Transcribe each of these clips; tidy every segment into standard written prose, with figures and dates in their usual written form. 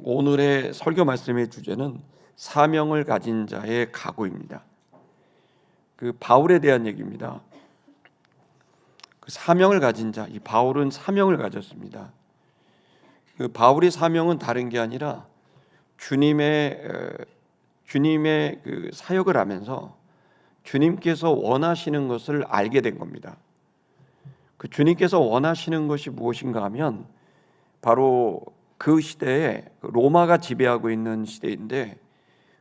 오늘의 설교 말씀의 주제는 사명을 가진 자의 각오입니다. 그 바울에 대한 얘기입니다. 그 사명을 가진 자, 이 바울은 사명을 가졌습니다. 그 바울의 사명은 다른 게 아니라 주님의 그 사역을 하면서 주님께서 원하시는 것을 알게 된 겁니다. 그 주님께서 원하시는 것이 무엇인가 하면 바로 그 시대에 로마가 지배하고 있는 시대인데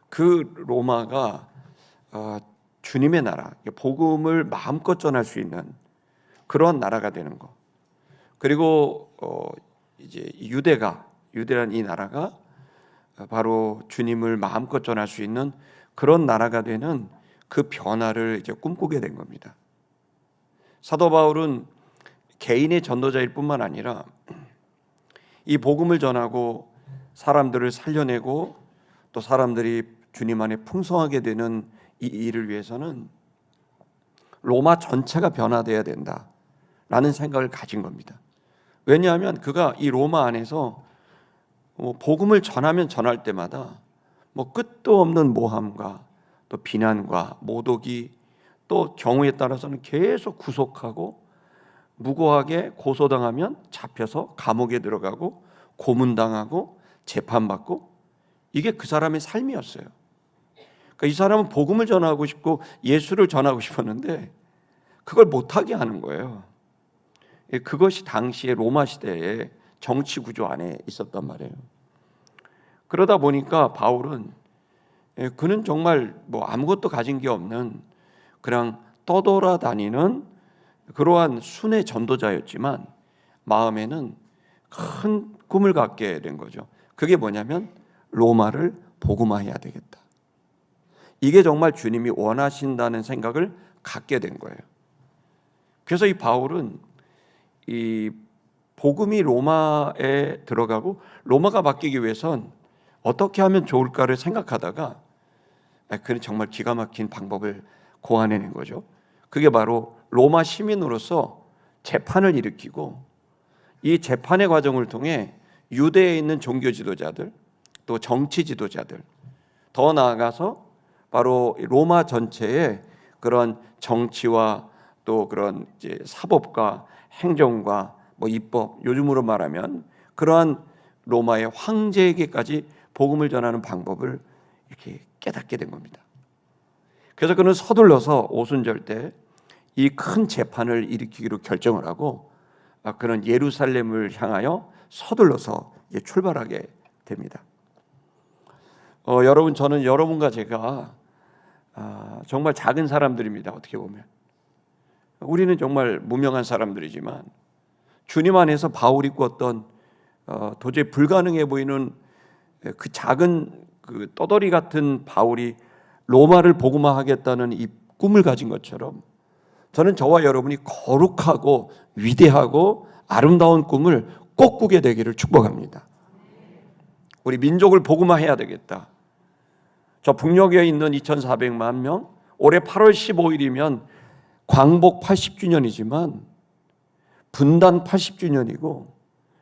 그 로마가 주님의 나라, 복음을 마음껏 전할 수 있는 그러한 나라가 되는 것. 그리고 이제 유대란 이 나라가 바로 주님을 마음껏 전할 수 있는 그런 나라가 되는 그 변화를 이제 꿈꾸게 된 겁니다. 사도 바울은 개인의 전도자일 뿐만 아니라 이 복음을 전하고 사람들을 살려내고 또 사람들이 주님 안에 풍성하게 되는 이 일을 위해서는 로마 전체가 변화되어야 된다라는 생각을 가진 겁니다. 왜냐하면 그가 이 로마 안에서 복음을 전하면 전할 때마다 끝도 없는 모함과 또 비난과 모독이 또 경우에 따라서는 계속 구속하고 무고하게 고소당하면 잡혀서 감옥에 들어가고 고문당하고 재판받고 이게 그 사람의 삶이었어요. 그러니까 이 사람은 복음을 전하고 싶고 예수를 전하고 싶었는데 그걸 못하게 하는 거예요. 그것이 당시의 로마 시대의 정치 구조 안에 있었단 말이에요. 그러다 보니까 바울은 그는 정말 아무것도 가진 게 없는 그냥 떠돌아다니는 그러한 순회 전도자였지만 마음에는 큰 꿈을 갖게 된 거죠. 그게 뭐냐면 로마를 복음화해야 되겠다. 이게 정말 주님이 원하신다는 생각을 갖게 된 거예요. 그래서 이 바울은 이 복음이 로마에 들어가고 로마가 바뀌기 위해선 어떻게 하면 좋을까를 생각하다가 그는 정말 기가 막힌 방법을 고안해낸 거죠. 그게 바로 로마 시민으로서 재판을 일으키고 이 재판의 과정을 통해 유대에 있는 종교 지도자들 또 정치 지도자들 더 나아가서 바로 로마 전체의 그런 정치와 또 그런 이제 사법과 행정과 입법 요즘으로 말하면 그러한 로마의 황제에게까지 복음을 전하는 방법을 이렇게 깨닫게 된 겁니다. 그래서 그는 서둘러서 오순절 때 이 큰 재판을 일으키기로 결정을 하고 그는 예루살렘을 향하여 서둘러서 출발하게 됩니다. 여러분, 저는 여러분과 제가 정말 작은 사람들입니다. 어떻게 보면 우리는 정말 무명한 사람들이지만 주님 안에서 바울이 꿨던 도저히 불가능해 보이는 그 작은 그 떠돌이 같은 바울이 로마를 복음화하겠다는 이 꿈을 가진 것처럼 저는 저와 여러분이 거룩하고 위대하고 아름다운 꿈을 꼭 꾸게 되기를 축복합니다. 우리 민족을 복음화해야 되겠다. 저 북녘에 있는 2,400만 명, 올해 8월 15일이면 광복 80주년이지만 분단 80주년이고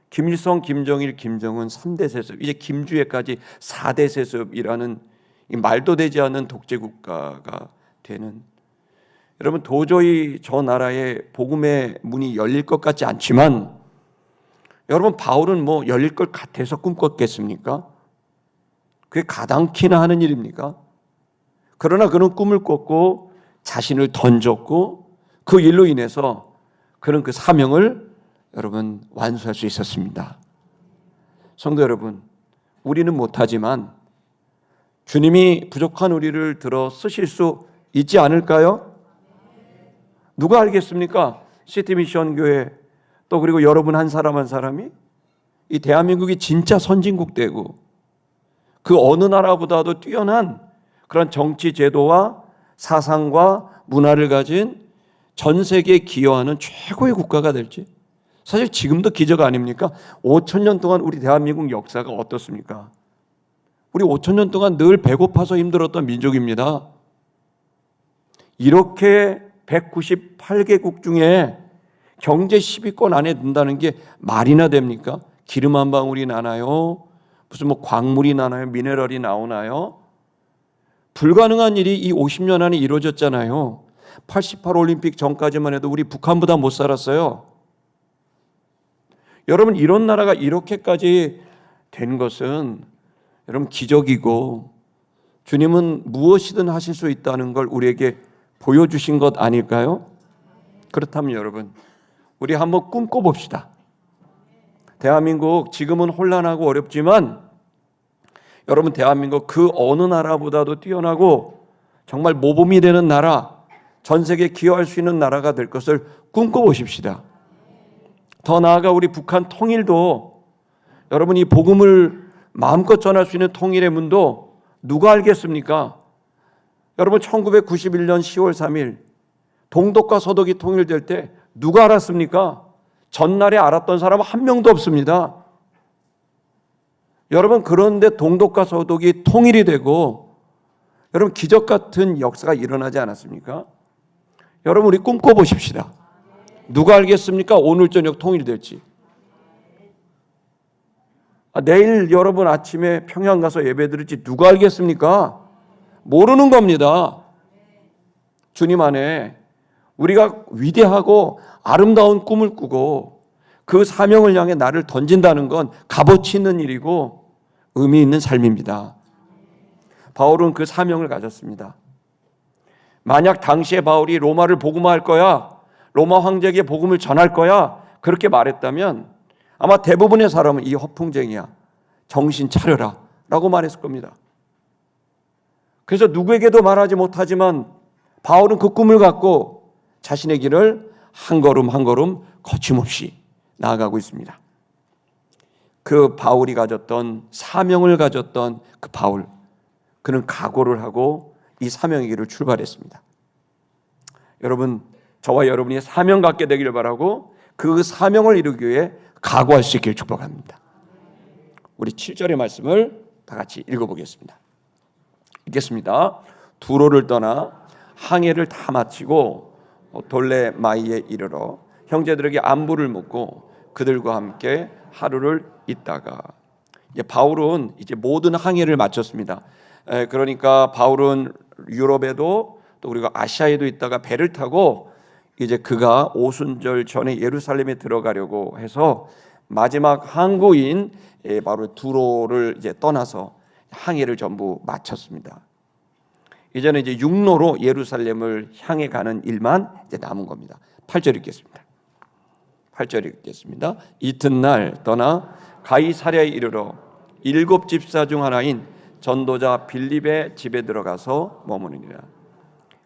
김일성, 김정일, 김정은 3대 세습, 이제 김주애까지 4대 세습이라는 이 말도 되지 않는 독재 국가가 되는, 여러분 도저히 저 나라에 복음의 문이 열릴 것 같지 않지만 여러분 바울은 열릴 것 같아서 꿈꿨겠습니까? 그게 가당키나 하는 일입니까? 그러나 그는 꿈을 꿨고 자신을 던졌고 그 일로 인해서 그는 그 사명을 여러분 완수할 수 있었습니다. 성도 여러분, 우리는 못하지만 주님이 부족한 우리를 들어 쓰실 수 있지 않을까요? 누가 알겠습니까? 시티미션 교회 또 그리고 여러분 한 사람 한 사람이 이 대한민국이 진짜 선진국 되고 그 어느 나라보다도 뛰어난 그런 정치 제도와 사상과 문화를 가진 전 세계에 기여하는 최고의 국가가 될지, 사실 지금도 기적 아닙니까? 5,000년 동안 우리 대한민국 역사가 어떻습니까? 우리 5,000년 동안 늘 배고파서 힘들었던 민족입니다. 이렇게 198개국 중에 경제 10위권 안에 든다는 게 말이나 됩니까? 기름 한 방울이 나나요? 무슨 뭐 광물이 나나요? 미네랄이 나오나요? 불가능한 일이 이 50년 안에 이루어졌잖아요. 88 올림픽 전까지만 해도 우리 북한보다 못 살았어요. 여러분, 이런 나라가 이렇게까지 된 것은 여러분 기적이고, 주님은 무엇이든 하실 수 있다는 걸 우리에게 보여주신 것 아닐까요? 그렇다면 여러분, 우리 한번 꿈꿔봅시다. 대한민국 지금은 혼란하고 어렵지만 여러분, 대한민국 그 어느 나라보다도 뛰어나고 정말 모범이 되는 나라, 전 세계에 기여할 수 있는 나라가 될 것을 꿈꿔보십시다. 더 나아가 우리 북한 통일도, 여러분, 이 복음을 마음껏 전할 수 있는 통일의 문도 누가 알겠습니까? 여러분, 1991년 10월 3일 동독과 서독이 통일될 때 누가 알았습니까? 전날에 알았던 사람은 한 명도 없습니다. 여러분, 그런데 동독과 서독이 통일이 되고 여러분, 기적 같은 역사가 일어나지 않았습니까? 여러분, 우리 꿈꿔보십시다. 누가 알겠습니까? 오늘 저녁 통일이 될지. 내일 여러분 아침에 평양 가서 예배 드릴지 누가 알겠습니까? 모르는 겁니다. 주님 안에 우리가 위대하고 아름다운 꿈을 꾸고 그 사명을 향해 나를 던진다는 건 값어치 있는 일이고 의미 있는 삶입니다. 바울은 그 사명을 가졌습니다. 만약 당시에 바울이 로마를 복음화할 거야, 로마 황제에게 복음을 전할 거야, 그렇게 말했다면 아마 대부분의 사람은 이 허풍쟁이야, 정신 차려라 라고 말했을 겁니다. 그래서 누구에게도 말하지 못하지만 바울은 그 꿈을 갖고 자신의 길을 한 걸음 한 걸음 거침없이 나아가고 있습니다. 그 바울이 가졌던 사명을 가졌던 그 바울, 그는 각오를 하고 이 사명의 길을 출발했습니다. 여러분, 저와 여러분이 사명 갖게 되기를 바라고 그 사명을 이루기 위해 각오할 수 있기를 축복합니다. 우리 7절의 말씀을 다 같이 읽어보겠습니다. 읽겠습니다. 두로를 떠나 항해를 다 마치고 돌레마이에 이르러 형제들에게 안부를 묻고 그들과 함께 하루를 있다가, 이제 바울은 이제 모든 항해를 마쳤습니다. 그러니까 바울은 유럽에도 또 그리고 아시아에도 있다가 배를 타고 이제 그가 오순절 전에 예루살렘에 들어가려고 해서 마지막 항구인 바로 두로를 이제 떠나서 항해를 전부 마쳤습니다. 이제는 이제 육로로 예루살렘을 향해 가는 일만 이제 남은 겁니다. 8절 읽겠습니다. 8절 읽겠습니다. 이튿날 떠나 가이사랴에 이르러 7 집사 중 하나인 전도자 빌립의 집에 들어가서 머무르니라.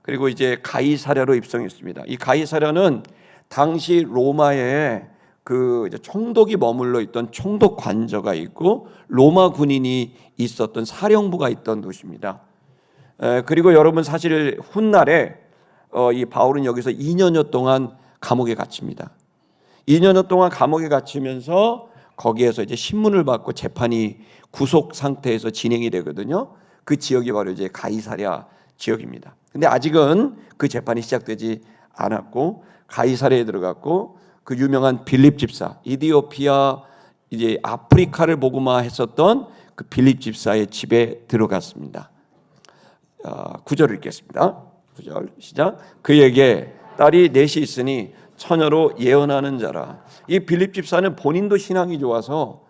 그리고 이제 가이사랴로 입성했습니다. 이 가이사랴는 당시 로마에 그 총독이 머물러 있던 총독 관저가 있고 로마 군인이 있었던 사령부가 있던 도시입니다. 그리고 여러분, 사실 훗날에 이 바울은 여기서 2년여 동안 감옥에 갇힙니다. 2년여 동안 감옥에 갇히면서 거기에서 이제 신문을 받고 재판이 구속 상태에서 진행이 되거든요. 그 지역이 바로 이제 가이사랴 지역입니다. 근데 아직은 그 재판이 시작되지 않았고 가이사랴에 들어갔고 그 유명한 빌립 집사, 이디오피아 이제 아프리카를 복음화했었던 그 빌립 집사의 집에 들어갔습니다. 9절을 읽겠습니다. 9절 시작. 그에게 딸이 넷이 있으니 처녀로 예언하는 자라. 이 빌립 집사는 본인도 신앙이 좋아서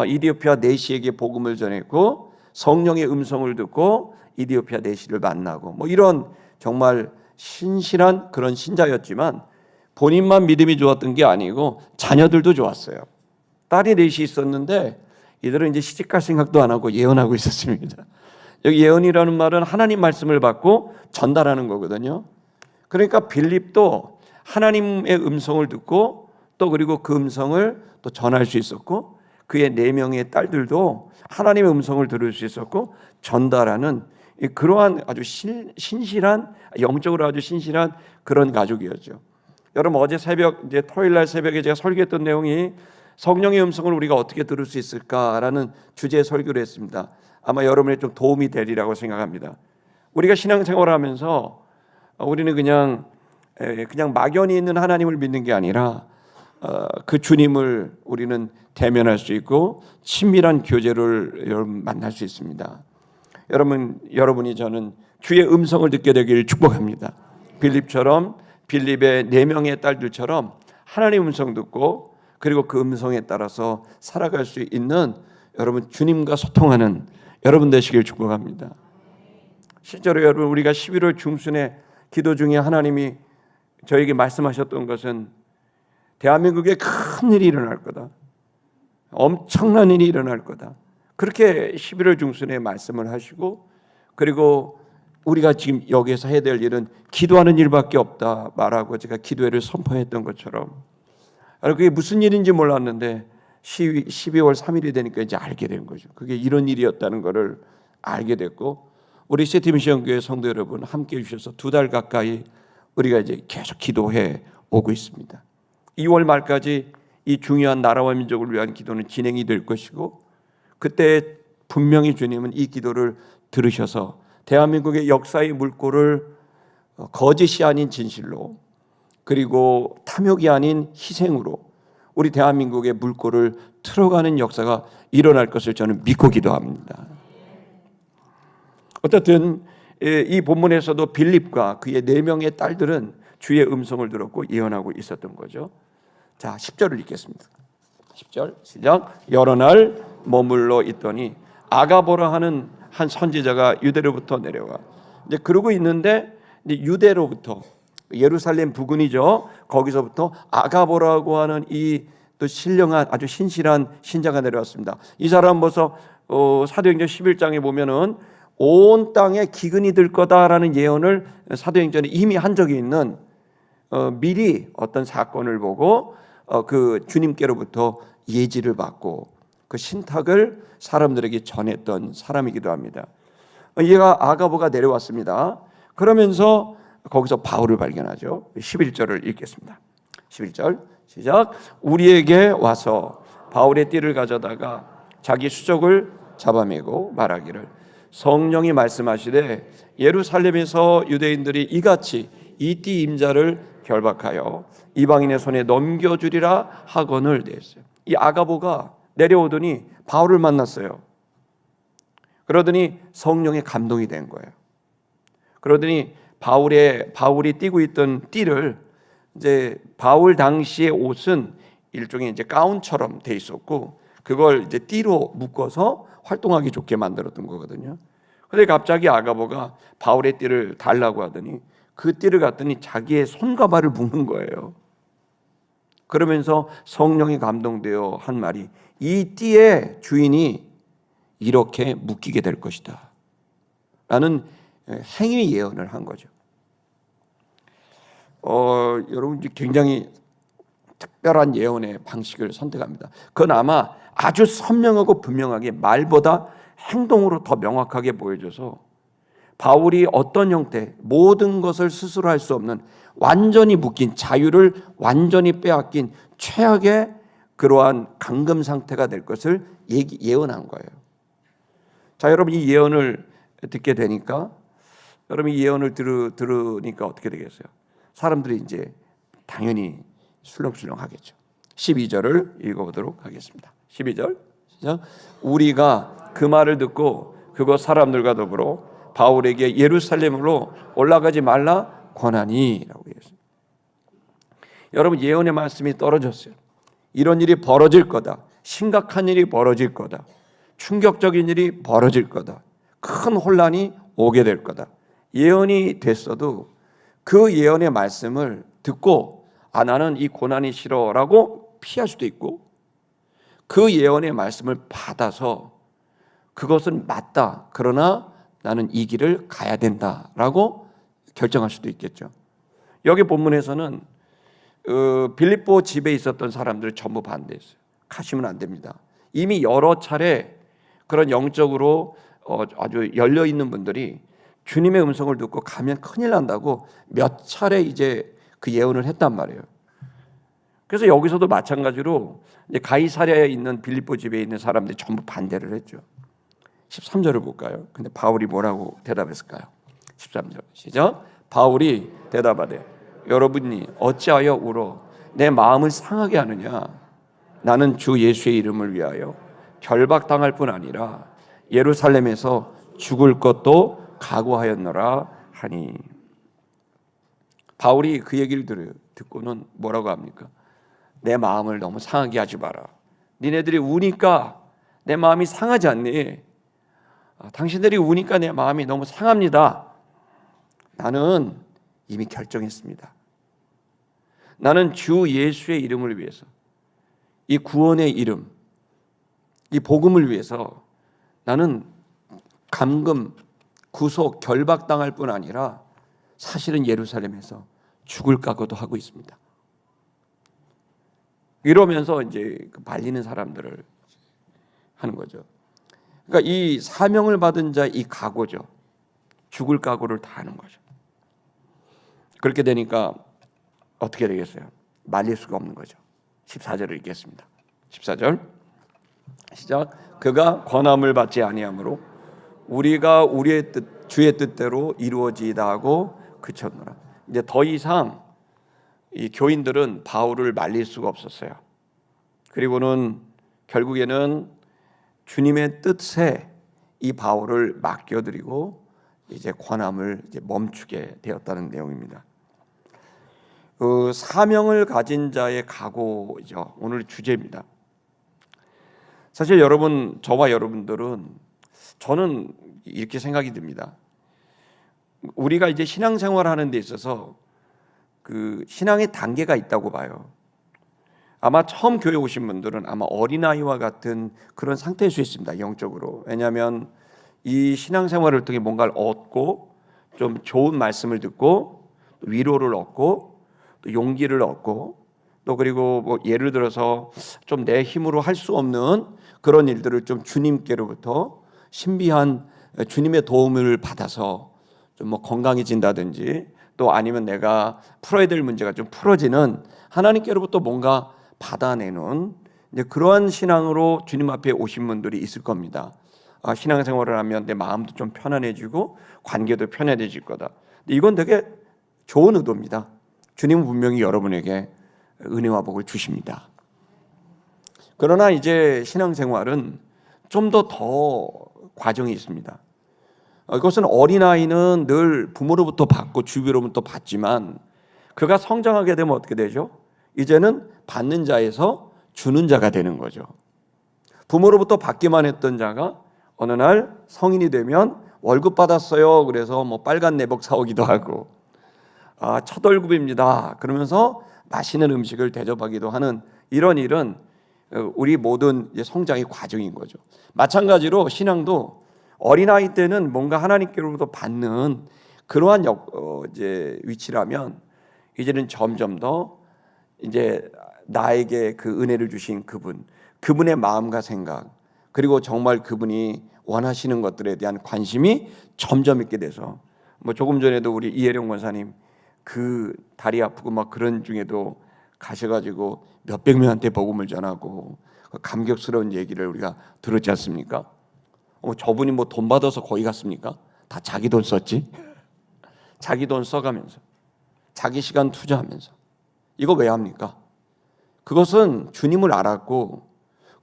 이디오피아 내시에게 복음을 전했고 성령의 음성을 듣고 이디오피아 내시를 만나고 뭐 이런 정말 신실한 그런 신자였지만 본인만 믿음이 좋았던 게 아니고 자녀들도 좋았어요. 딸이 넷이 있었는데 이들은 이제 시집갈 생각도 안 하고 예언하고 있었습니다. 여기 예언이라는 말은 하나님 말씀을 받고 전달하는 거거든요. 그러니까 빌립도 하나님의 음성을 듣고 또 그리고 그 음성을 또 전할 수 있었고 그의 4명의 딸들도 하나님의 음성을 들을 수 있었고 전달하는 그러한 아주 신실한, 영적으로 아주 신실한 그런 가족이었죠. 여러분, 어제 새벽, 이제 토요일날 새벽에 제가 설교했던 내용이 성령의 음성을 우리가 어떻게 들을 수 있을까라는 주제의 설교를 했습니다. 아마 여러분의 좀 도움이 되리라고 생각합니다. 우리가 신앙생활을 하면서 우리는 그냥 막연히 있는 하나님을 믿는 게 아니라 그 주님을 우리는 대면할 수 있고 친밀한 교제를 여러분 만날 수 있습니다. 여러분이 저는 주의 음성을 듣게 되기를 축복합니다. 빌립처럼 빌립의 4명의 딸들처럼 하나님의 음성 듣고 그리고 그 음성에 따라서 살아갈 수 있는 여러분 주님과 소통하는 여러분 되시길 축복합니다. 실제로 여러분 우리가 11월 중순에 기도 중에 하나님이 저에게 말씀하셨던 것은 대한민국에 큰 일이 일어날 거다. 엄청난 일이 일어날 거다. 그렇게 11월 중순에 말씀을 하시고 그리고 우리가 지금 여기에서 해야 될 일은 기도하는 일밖에 없다 말하고 제가 기도회를 선포했던 것처럼 그게 무슨 일인지 몰랐는데 12월 3일이 되니까 이제 알게 된 거죠. 그게 이런 일이었다는 것을 알게 됐고 우리 세티미션교회 성도 여러분 함께 해주셔서 2달 가까이 우리가 이제 계속 기도해 오고 있습니다. 2월 말까지 이 중요한 나라와 민족을 위한 기도는 진행이 될 것이고 그때 분명히 주님은 이 기도를 들으셔서 대한민국의 역사의 물꼬를 거짓이 아닌 진실로 그리고 탐욕이 아닌 희생으로 우리 대한민국의 물꼬를 틀어가는 역사가 일어날 것을 저는 믿고 기도합니다. 어쨌든 이 본문에서도 빌립과 그의 4명의 딸들은 주의 음성을 들었고 예언하고 있었던 거죠. 자, 10절을 읽겠습니다. 10절 시작. 여러 날 머물러 있더니 아가보라 하는 한 선지자가 유대로부터 내려와 이제 그러고 있는데 이제 유대로부터 예루살렘 부근이죠. 거기서부터 아가보라고 하는 이 또 신령한 아주 신실한 신자가 내려왔습니다. 이 사람 벌써 사도행전 11장에 보면은 온 땅에 기근이 들 거다라는 예언을 사도행전에 이미 한 적이 있는 미리 어떤 사건을 보고 그 주님께로부터 예지를 받고 그 신탁을 사람들에게 전했던 사람이기도 합니다. 얘가 아가보가 내려왔습니다. 그러면서 거기서 바울을 발견하죠. 11절을 읽겠습니다. 11절 시작. 우리에게 와서 바울의 띠를 가져다가 자기 수족을 잡아매고 말하기를 성령이 말씀하시되 예루살렘에서 유대인들이 이같이 이 띠 임자를 결박하여 이방인의 손에 넘겨주리라 하거늘 됐어요. 이 아가보가 내려오더니 바울을 만났어요. 그러더니 성령의 감동이 된 거예요. 그러더니 바울이 띠고 있던 띠를 이제 바울 당시의 옷은 일종의 이제 가운처럼 돼 있었고 그걸 이제 띠로 묶어서 활동하기 좋게 만들었던 거거든요. 그런데 갑자기 아가보가 바울의 띠를 달라고 하더니 그 띠를 갖더니 자기의 손과 발을 묶는 거예요. 그러면서 성령이 감동되어 한 말이 이 띠의 주인이 이렇게 묶이게 될 것이다 라는 행위 예언을 한 거죠. 여러분 굉장히 특별한 예언의 방식을 선택합니다. 그건 아마 아주 선명하고 분명하게 말보다 행동으로 더 명확하게 보여줘서 바울이 어떤 형태 모든 것을 스스로 할 수 없는 완전히 묶인 자유를 완전히 빼앗긴 최악의 그러한 감금 상태가 될 것을 예언한 거예요. 자, 여러분 이 예언을 듣게 되니까 여러분 이 예언을 들으니까 어떻게 되겠어요? 사람들이 이제 당연히 술렁술렁 하겠죠. 12절을 읽어보도록 하겠습니다. 12절 시작. 우리가 그 말을 듣고 그곳 사람들과 더불어 바울에게 예루살렘으로 올라가지 말라 권하니 라고 했습니다. 여러분 예언의 말씀이 떨어졌어요. 이런 일이 벌어질 거다. 심각한 일이 벌어질 거다. 충격적인 일이 벌어질 거다. 큰 혼란이 오게 될 거다. 예언이 됐어도 그 예언의 말씀을 듣고 나는 이 고난이 싫어라고 피할 수도 있고 그 예언의 말씀을 받아서 그것은 맞다. 그러나 나는 이 길을 가야 된다라고 결정할 수도 있겠죠. 여기 본문에서는 빌립보 집에 있었던 사람들을 전부 반대했어요. 가시면 안 됩니다. 이미 여러 차례 그런 영적으로 아주 열려 있는 분들이 주님의 음성을 듣고 가면 큰일 난다고 몇 차례 이제 그 예언을 했단 말이에요. 그래서 여기서도 마찬가지로 이제 가이사랴에 있는 빌립보 집에 있는 사람들이 전부 반대를 했죠. 13절을 볼까요? 근데 바울이 뭐라고 대답했을까요? 13절 시작. 바울이 대답하되 여러분이 어찌하여 울어 내 마음을 상하게 하느냐? 나는 주 예수의 이름을 위하여 결박당할 뿐 아니라 예루살렘에서 죽을 것도 각오하였노라 하니. 바울이 그 얘기를 듣고는 뭐라고 합니까? 내 마음을 너무 상하게 하지 마라. 니네들이 우니까 내 마음이 상하지 않니? 당신들이 우니까 내 마음이 너무 상합니다. 나는 이미 결정했습니다. 나는 주 예수의 이름을 위해서, 이 구원의 이름, 이 복음을 위해서 나는 감금, 구속, 결박당할 뿐 아니라 사실은 예루살렘에서 죽을 각오도 하고 있습니다. 이러면서 이제 말리는 사람들을 하는 거죠. 그러니까 이 사명을 받은 자의 이 각오죠. 죽을 각오를 다 하는 거죠. 그렇게 되니까 어떻게 되겠어요? 말릴 수가 없는 거죠. 14절을 읽겠습니다. 14절 시작. 그가 권함을 받지 아니하므로 우리가 우리의 뜻, 주의 뜻대로 이루어지이다 하고 그쳤노라. 이제 더 이상 이 교인들은 바울을 말릴 수가 없었어요. 그리고는 결국에는 주님의 뜻에 이 바울을 맡겨드리고 이제 권함을 이제 멈추게 되었다는 내용입니다. 그 사명을 가진 자의 각오죠. 오늘 주제입니다. 사실 여러분, 저와 여러분들은, 저는 이렇게 생각이 듭니다. 우리가 이제 신앙생활하는 데 있어서 그 신앙의 단계가 있다고 봐요. 아마 처음 교회 오신 분들은 아마 어린아이와 같은 그런 상태일 수 있습니다. 영적으로. 왜냐하면 이 신앙생활을 통해 뭔가를 얻고 좀 좋은 말씀을 듣고 위로를 얻고 또 용기를 얻고 또 그리고 뭐 예를 들어서 좀 내 힘으로 할 수 없는 그런 일들을 좀 주님께로부터 신비한 주님의 도움을 받아서 좀 뭐 건강해진다든지 또 아니면 내가 풀어야 될 문제가 좀 풀어지는 하나님께로부터 뭔가 받아내는 이제 그러한 신앙으로 주님 앞에 오신 분들이 있을 겁니다. 신앙생활을 하면 내 마음도 좀 편안해지고 관계도 편안해질 거다. 이건 되게 좋은 의도입니다. 주님은 분명히 여러분에게 은혜와 복을 주십니다. 그러나 이제 신앙생활은 좀 더 과정이 있습니다. 이것은 어린아이는 늘 부모로부터 받고 주위로부터 받지만 그가 성장하게 되면 어떻게 되죠? 이제는 받는 자에서 주는 자가 되는 거죠. 부모로부터 받기만 했던 자가 어느 날 성인이 되면 월급 받았어요. 그래서 뭐 빨간 내복 사오기도 하고 첫 월급입니다. 그러면서 맛있는 음식을 대접하기도 하는 이런 일은 우리 모든 성장의 과정인 거죠. 마찬가지로 신앙도 어린아이 때는 뭔가 하나님께로부터 받는 그러한 이제 위치라면 이제는 점점 더 이제 나에게 그 은혜를 주신 그분의 마음과 생각 그리고 정말 그분이 원하시는 것들에 대한 관심이 점점 있게 돼서 뭐 조금 전에도 우리 이혜령 권사님 그 다리 아프고 막 그런 중에도 가셔가지고 몇백 명한테 복음을 전하고 감격스러운 얘기를 우리가 들었지 않습니까? 저분이 뭐 돈 받아서 거기 갔습니까? 다 자기 돈 썼지. 자기 돈 써가면서 자기 시간 투자하면서 이거 왜 합니까? 그것은 주님을 알았고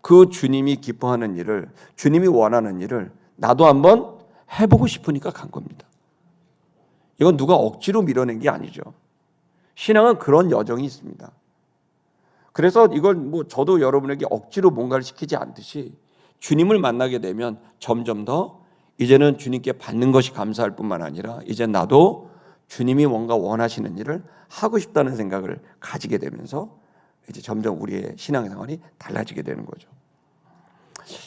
그 주님이 기뻐하는 일을 주님이 원하는 일을 나도 한번 해보고 싶으니까 간 겁니다. 이건 누가 억지로 밀어낸 게 아니죠. 신앙은 그런 여정이 있습니다. 그래서 이걸 뭐 저도 여러분에게 억지로 뭔가를 시키지 않듯이 주님을 만나게 되면 점점 더 이제는 주님께 받는 것이 감사할 뿐만 아니라 이제 나도 주님이 뭔가 원하시는 일을 하고 싶다는 생각을 가지게 되면서 이제 점점 우리의 신앙생활이 달라지게 되는 거죠.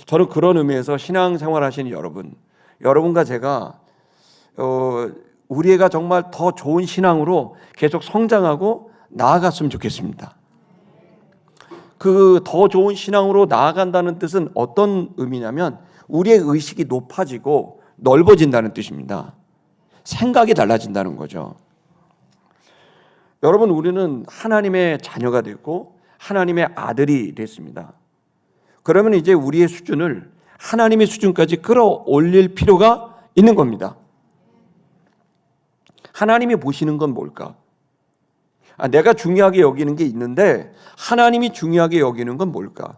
저는 그런 의미에서 신앙생활 하시는 여러분과 제가 우리 애가 정말 더 좋은 신앙으로 계속 성장하고 나아갔으면 좋겠습니다. 그 더 좋은 신앙으로 나아간다는 뜻은 어떤 의미냐면 우리의 의식이 높아지고 넓어진다는 뜻입니다. 생각이 달라진다는 거죠. 여러분, 우리는 하나님의 자녀가 됐고 하나님의 아들이 됐습니다. 그러면 이제 우리의 수준을 하나님의 수준까지 끌어올릴 필요가 있는 겁니다. 하나님이 보시는 건 뭘까? 내가 중요하게 여기는 게 있는데 하나님이 중요하게 여기는 건 뭘까?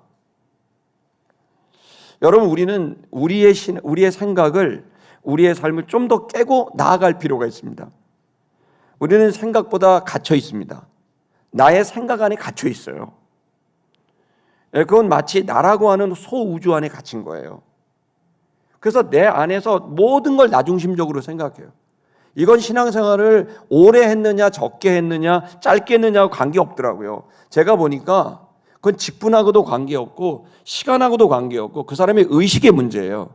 여러분, 우리는 우리의 생각을, 우리의 삶을 좀 더 깨고 나아갈 필요가 있습니다. 우리는 생각보다 갇혀 있습니다. 나의 생각 안에 갇혀 있어요. 그건 마치 나라고 하는 소우주 안에 갇힌 거예요. 그래서 내 안에서 모든 걸 나 중심적으로 생각해요. 이건 신앙생활을 오래 했느냐 적게 했느냐 짧게 했느냐하고 관계없더라고요. 제가 보니까 그건 직분하고도 관계없고 시간하고도 관계없고 그 사람의 의식의 문제예요.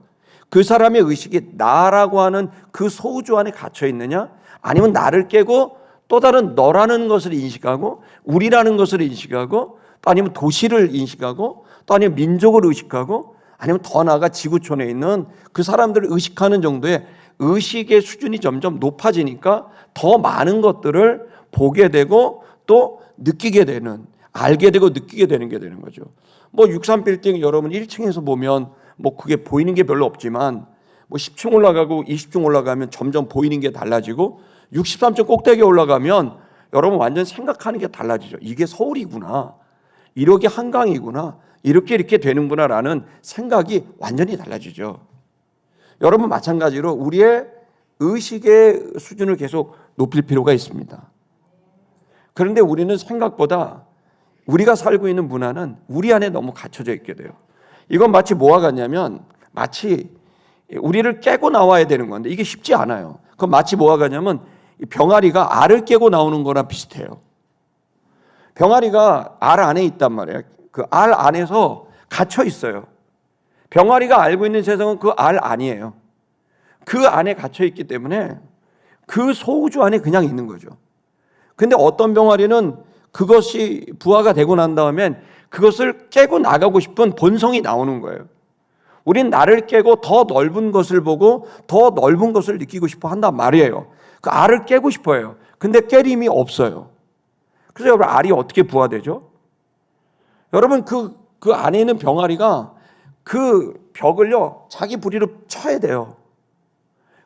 그 사람의 의식이 나라고 하는 그 소우주 안에 갇혀 있느냐, 아니면 나를 깨고 또 다른 너라는 것을 인식하고 우리라는 것을 인식하고, 또 아니면 도시를 인식하고, 또 아니면 민족을 의식하고, 아니면 더 나아가 지구촌에 있는 그 사람들을 의식하는 정도의 의식의 수준이 점점 높아지니까 더 많은 것들을 보게 되고 또 느끼게 되는, 알게 되고 느끼게 되는 게 되는 거죠. 63빌딩 여러분 1층에서 보면 그게 보이는 게 별로 없지만 10층 올라가고 20층 올라가면 점점 보이는 게 달라지고 63층 꼭대기에 올라가면 여러분 완전 생각하는 게 달라지죠. 이게 서울이구나, 이렇게 한강이구나, 이렇게 되는구나라는 생각이 완전히 달라지죠. 여러분 마찬가지로 우리의 의식의 수준을 계속 높일 필요가 있습니다. 그런데 우리는 생각보다 우리가 살고 있는 문화는 우리 안에 너무 갇혀져 있게 돼요. 이건 마치 뭐와 같냐면 마치 우리를 깨고 나와야 되는 건데 이게 쉽지 않아요. 그건 마치 뭐와 같냐면 병아리가 알을 깨고 나오는 거랑 비슷해요. 병아리가 알 안에 있단 말이에요. 그 알 안에서 갇혀 있어요. 병아리가 알고 있는 세상은 그 알 아니에요. 그 안에 갇혀 있기 때문에 그 소우주 안에 그냥 있는 거죠. 근데 어떤 병아리는 그것이 부화가 되고 난 다음엔 그것을 깨고 나가고 싶은 본성이 나오는 거예요. 우린 나를 깨고 더 넓은 것을 보고 더 넓은 것을 느끼고 싶어 한단 말이에요. 그 알을 깨고 싶어요. 근데 깰 힘이 없어요. 그래서 여러분, 알이 어떻게 부화되죠? 여러분, 그 안에 있는 병아리가 그 벽을요 자기 부리로 쳐야 돼요.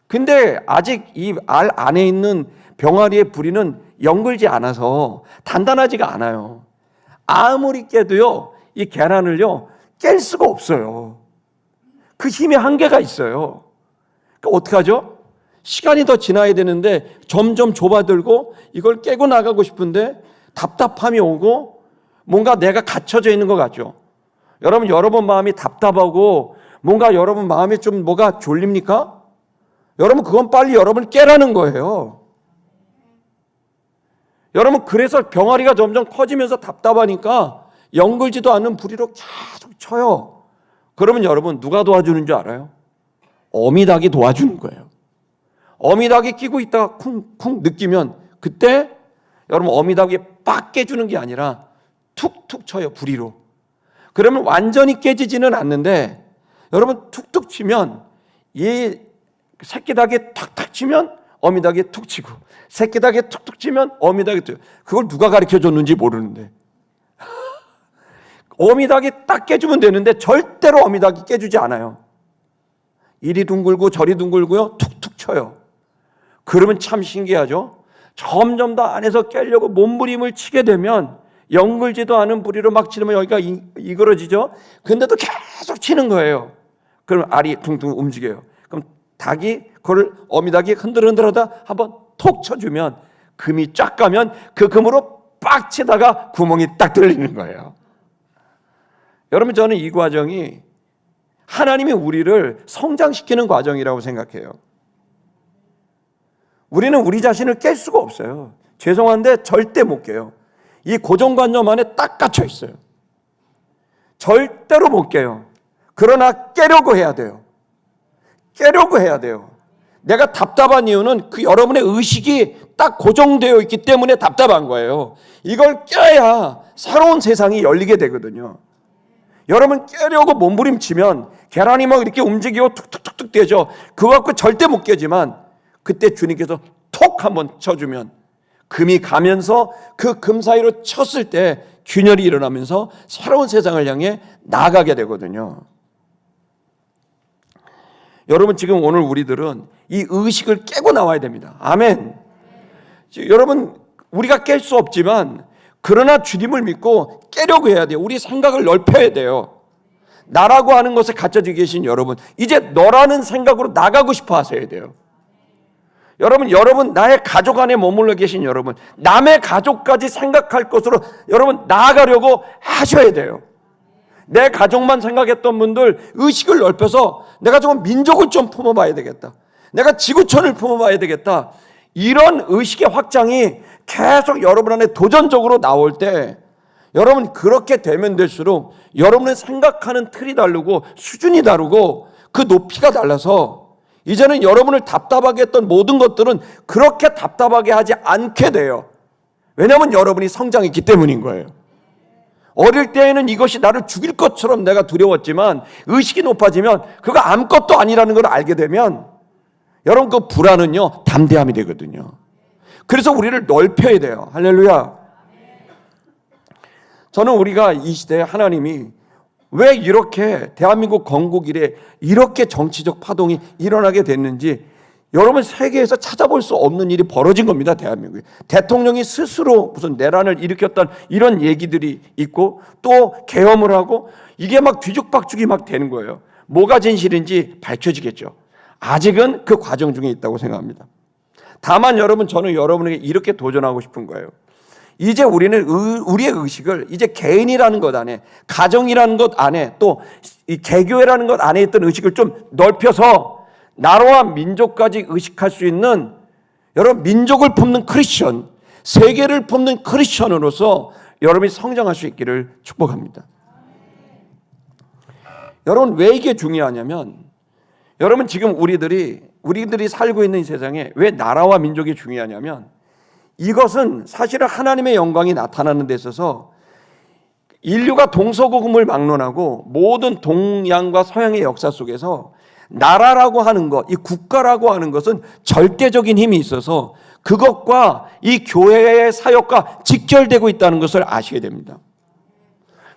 근데 아직 이 알 안에 있는 병아리의 부리는 연글지 않아서 단단하지가 않아요. 아무리 깨도요 이 계란을요 깰 수가 없어요. 그 힘의 한계가 있어요. 그러니까 어떡하죠? 시간이 더 지나야 되는데 점점 좁아들고 이걸 깨고 나가고 싶은데 답답함이 오고 뭔가 내가 갇혀져 있는 것 같죠. 여러분 마음이 답답하고 뭔가 여러분 마음에 좀 뭐가 졸립니까? 여러분, 그건 빨리 여러분을 깨라는 거예요. 여러분, 그래서 병아리가 점점 커지면서 답답하니까 연글지도 않는 부리로 계속 쳐요. 그러면 여러분, 누가 도와주는 줄 알아요? 어미닭이 도와주는 거예요. 어미닭이 끼고 있다가 쿵쿵 느끼면 그때 여러분 어미닭이 빡 깨주는 게 아니라 툭툭 쳐요, 부리로. 그러면 완전히 깨지지는 않는데 여러분 툭툭 치면 이 새끼닭에 탁탁 치면 어미닭에 툭 치고 새끼닭에 툭툭 치면 어미닭에 툭. 그걸 누가 가르쳐줬는지 모르는데 어미닭이 딱 깨주면 되는데 절대로 어미닭이 깨주지 않아요. 이리 둥글고 저리 둥글고요 툭툭 쳐요. 그러면 참 신기하죠. 점점 더 안에서 깨려고 몸부림을 치게 되면 연글지도 않은 부리로 막 치면 여기가 이그러지죠. 근데도 계속 치는 거예요. 그럼 알이 둥둥 움직여요. 그럼 그걸 어미닭이 흔들흔들하다 한번 톡 쳐주면 금이 쫙 가면 그 금으로 빡 치다가 구멍이 딱 뚫리는 거예요. 여러분, 저는 이 과정이 하나님이 우리를 성장시키는 과정이라고 생각해요. 우리는 우리 자신을 깰 수가 없어요. 죄송한데 절대 못 깨요. 이 고정관념 안에 딱 갇혀 있어요. 절대로 못 깨요. 그러나 깨려고 해야 돼요. 깨려고 해야 돼요. 내가 답답한 이유는 그 여러분의 의식이 딱 고정되어 있기 때문에 답답한 거예요. 이걸 깨야 새로운 세상이 열리게 되거든요. 여러분, 깨려고 몸부림치면 계란이 막 이렇게 움직이고 툭툭툭툭 되죠. 그거 갖고 절대 못 깨지만 그때 주님께서 톡 한번 쳐주면 금이 가면서 그 금 사이로 쳤을 때 균열이 일어나면서 새로운 세상을 향해 나아가게 되거든요. 여러분, 지금 오늘 우리들은 이 의식을 깨고 나와야 됩니다. 아멘. 여러분, 우리가 깰 수 없지만 그러나 주님을 믿고 깨려고 해야 돼요. 우리 생각을 넓혀야 돼요. 나라고 하는 것에 갇혀져 계신 여러분, 이제 너라는 생각으로 나가고 싶어 하셔야 돼요. 여러분 나의 가족 안에 머물러 계신 여러분, 남의 가족까지 생각할 것으로 여러분 나아가려고 하셔야 돼요. 내 가족만 생각했던 분들 의식을 넓혀서 내가 좀 민족을 좀 품어봐야 되겠다. 내가 지구촌을 품어봐야 되겠다. 이런 의식의 확장이 계속 여러분 안에 도전적으로 나올 때 여러분 그렇게 되면 될수록 여러분의 생각하는 틀이 다르고 수준이 다르고 그 높이가 달라서 이제는 여러분을 답답하게 했던 모든 것들은 그렇게 답답하게 하지 않게 돼요. 왜냐하면 여러분이 성장했기 때문인 거예요. 어릴 때에는 이것이 나를 죽일 것처럼 내가 두려웠지만 의식이 높아지면 그거 아무것도 아니라는 걸 알게 되면 여러분 그 불안은요 담대함이 되거든요. 그래서 우리를 넓혀야 돼요. 할렐루야. 저는 우리가 이 시대에 하나님이 왜 이렇게 대한민국 건국 이래 이렇게 정치적 파동이 일어나게 됐는지 여러분 세계에서 찾아볼 수 없는 일이 벌어진 겁니다. 대한민국에. 대통령이 스스로 무슨 내란을 일으켰다는 이런 얘기들이 있고 또 계엄을 하고 이게 막 뒤죽박죽이 막 되는 거예요. 뭐가 진실인지 밝혀지겠죠. 아직은 그 과정 중에 있다고 생각합니다. 다만 여러분 저는 여러분에게 이렇게 도전하고 싶은 거예요. 이제 우리는 우리의 의식을 이제 개인이라는 것 안에 가정이라는 것 안에 또 이 개교회라는 것 안에 있던 의식을 좀 넓혀서 나라와 민족까지 의식할 수 있는 여러분 민족을 품는 크리스천, 세계를 품는 크리스천으로서 여러분이 성장할 수 있기를 축복합니다. 여러분 왜 이게 중요하냐면 여러분 지금 우리들이 살고 있는 이 세상에 왜 나라와 민족이 중요하냐면 이것은 사실은 하나님의 영광이 나타나는 데 있어서 인류가 동서고금을 막론하고 모든 동양과 서양의 역사 속에서 나라라고 하는 것, 이 국가라고 하는 것은 절대적인 힘이 있어서 그것과 이 교회의 사역과 직결되고 있다는 것을 아시게 됩니다.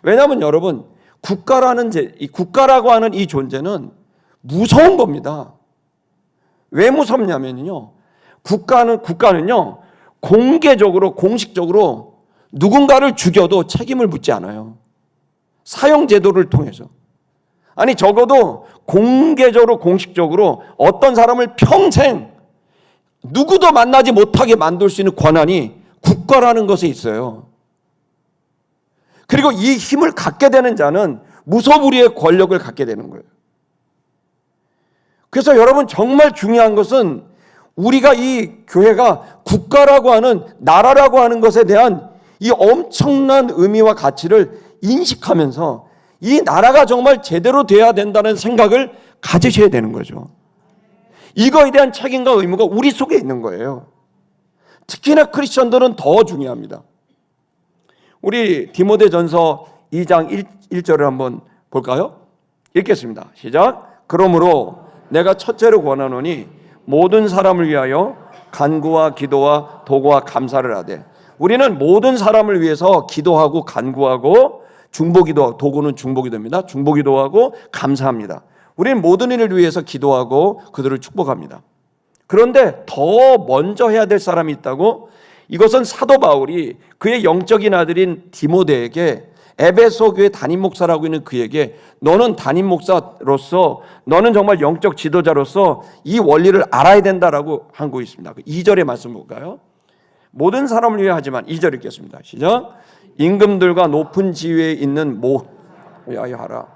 왜냐하면 여러분 국가라고 하는 이 존재는 무서운 겁니다. 왜 무섭냐면요, 국가는요 공개적으로 공식적으로 누군가를 죽여도 책임을 묻지 않아요. 사형제도를 통해서. 아니 적어도 공개적으로 공식적으로 어떤 사람을 평생 누구도 만나지 못하게 만들 수 있는 권한이 국가라는 것에 있어요. 그리고 이 힘을 갖게 되는 자는 무소불위의 권력을 갖게 되는 거예요. 그래서 여러분 정말 중요한 것은 우리가 이 교회가 국가라고 하는 나라라고 하는 것에 대한 이 엄청난 의미와 가치를 인식하면서 이 나라가 정말 제대로 돼야 된다는 생각을 가지셔야 되는 거죠. 이거에 대한 책임과 의무가 우리 속에 있는 거예요. 특히나 크리스천들은 더 중요합니다. 우리 디모데전서 2장 1절을 한번 볼까요? 읽겠습니다. 시작. 그러므로 내가 첫째로 권하노니 모든 사람을 위하여 간구와 기도와 도구와 감사를 하되. 우리는 모든 사람을 위해서 기도하고 간구하고 중보기도, 도구는 중보기도입니다. 중보기도하고 감사합니다. 우리는 모든 일을 위해서 기도하고 그들을 축복합니다. 그런데 더 먼저 해야 될 사람이 있다고? 이것은 사도 바울이 그의 영적인 아들인 디모데에게 에베소 교회 담임 목사라고 있는 그에게 너는 담임 목사로서 너는 정말 영적 지도자로서 이 원리를 알아야 된다라고 하고 있습니다. 2절의 말씀 볼까요? 모든 사람을 위해 하지만 2절 읽겠습니다. 시작. 임금들과 높은 지위에 있는 위하여 하라.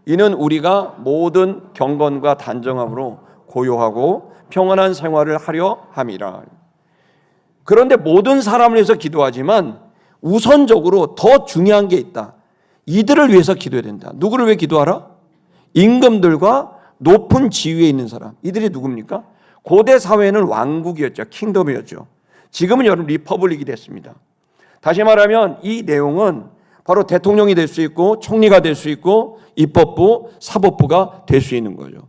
이는 우리가 모든 경건과 단정함으로 고요하고 평안한 생활을 하려 함이라. 그런데 모든 사람을 위해서 기도하지만 우선적으로 더 중요한 게 있다. 이들을 위해서 기도해야 된다. 누구를 위해 기도하라? 임금들과 높은 지위에 있는 사람. 이들이 누굽니까? 고대 사회는 왕국이었죠. 킹덤이었죠. 지금은 여러분 리퍼블릭이 됐습니다. 다시 말하면 이 내용은 바로 대통령이 될 수 있고 총리가 될 수 있고 입법부, 사법부가 될 수 있는 거죠.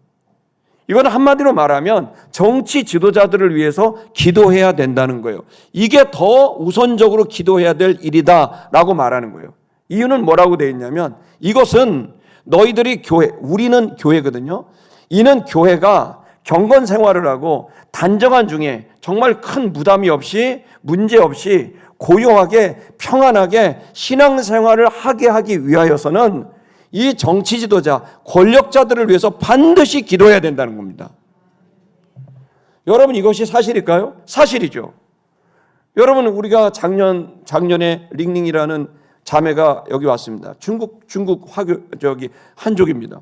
이건 한마디로 말하면 정치 지도자들을 위해서 기도해야 된다는 거예요. 이게 더 우선적으로 기도해야 될 일이다라고 말하는 거예요. 이유는 뭐라고 되어 있냐면 이것은 너희들이 교회, 우리는 교회거든요. 이는 교회가 경건 생활을 하고 단정한 중에 정말 큰 부담이 없이 문제 없이 고요하게 평안하게 신앙생활을 하게 하기 위하여서는 이 정치 지도자, 권력자들을 위해서 반드시 기도해야 된다는 겁니다. 여러분, 이것이 사실일까요? 사실이죠. 여러분, 우리가 작년에 링링이라는 자매가 여기 왔습니다. 중국 한족입니다.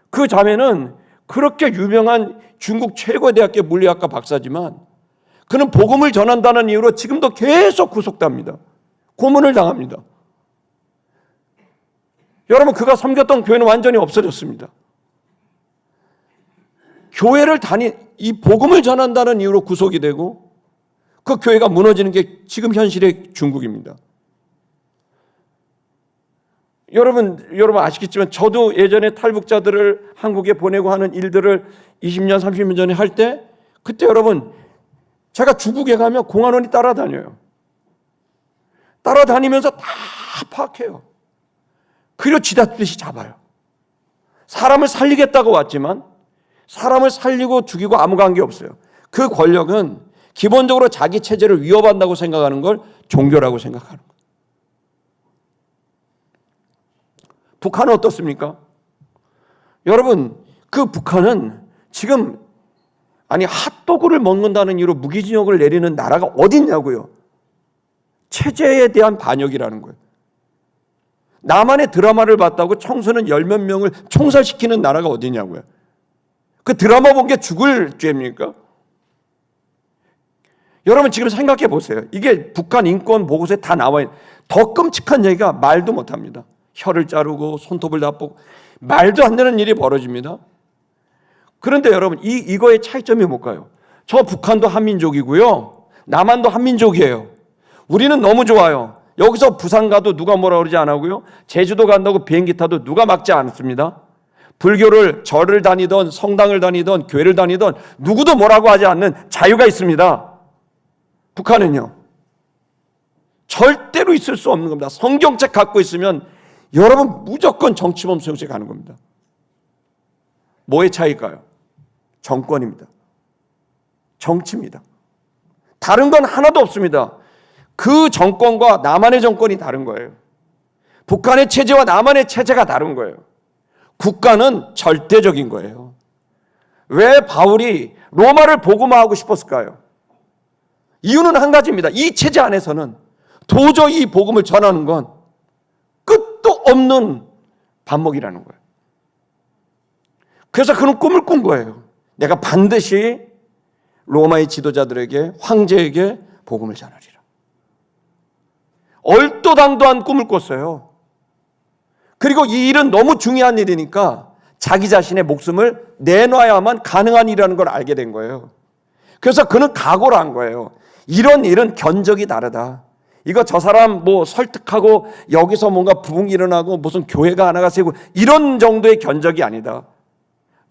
그 자매는 그렇게 유명한 중국 최고의 대학교 물리학과 박사지만 그는 복음을 전한다는 이유로 지금도 계속 구속됩니다. 고문을 당합니다. 여러분, 그가 섬겼던 교회는 완전히 없어졌습니다. 이 복음을 전한다는 이유로 구속이 되고 그 교회가 무너지는 게 지금 현실의 중국입니다. 여러분 아시겠지만 저도 예전에 탈북자들을 한국에 보내고 하는 일들을 20년, 30년 전에 할 때 그때 여러분 제가 중국에 가면 공안원이 따라다녀요. 따라다니면서 다 파악해요. 그리고 쥐다듯이 잡아요. 사람을 살리겠다고 왔지만 사람을 살리고 죽이고 아무 관계없어요. 그 권력은 기본적으로 자기 체제를 위협한다고 생각하는 걸 종교라고 생각하는 거예요. 북한은 어떻습니까? 여러분, 그 북한은 지금 핫도그를 먹는다는 이유로 무기징역을 내리는 나라가 어딨냐고요. 체제에 대한 반역이라는 거예요. 남한의 드라마를 봤다고 청소년 10몇 명을 총살시키는 나라가 어디냐고요. 그 드라마 본 게 죽을 죄입니까? 여러분 지금 생각해 보세요. 이게 북한 인권 보고서에 다 나와 있는 더 끔찍한 얘기가 말도 못합니다. 혀를 자르고 손톱을 다 뽑고 말도 안 되는 일이 벌어집니다. 그런데 여러분 이거의 차이점이 뭘까요? 저 북한도 한민족이고요. 남한도 한민족이에요. 우리는 너무 좋아요. 여기서 부산 가도 누가 뭐라 그러지 않고요. 제주도 간다고 비행기 타도 누가 막지 않습니다. 불교를 절을 다니던 성당을 다니던 교회를 다니던 누구도 뭐라고 하지 않는 자유가 있습니다. 북한은요. 절대로 있을 수 없는 겁니다. 성경책 갖고 있으면 여러분 무조건 정치범 수용소에 가는 겁니다. 뭐의 차이일까요? 정권입니다. 정치입니다. 다른 건 하나도 없습니다. 그 정권과 남한의 정권이 다른 거예요. 북한의 체제와 남한의 체제가 다른 거예요. 국가는 절대적인 거예요. 왜 바울이 로마를 복음화하고 싶었을까요? 이유는 한 가지입니다. 이 체제 안에서는 도저히 이 복음을 전하는 건 끝도 없는 반목이라는 거예요. 그래서 그는 꿈을 꾼 거예요. 내가 반드시 로마의 지도자들에게, 황제에게 복음을 전하리라. 얼토당토한 꿈을 꿨어요. 그리고 이 일은 너무 중요한 일이니까 자기 자신의 목숨을 내놔야만 가능한 일이라는 걸 알게 된 거예요. 그래서 그는 각오를 한 거예요. 이런 일은 견적이 다르다. 이거 저 사람 설득하고 여기서 뭔가 부흥이 일어나고 무슨 교회가 하나가 세고 이런 정도의 견적이 아니다.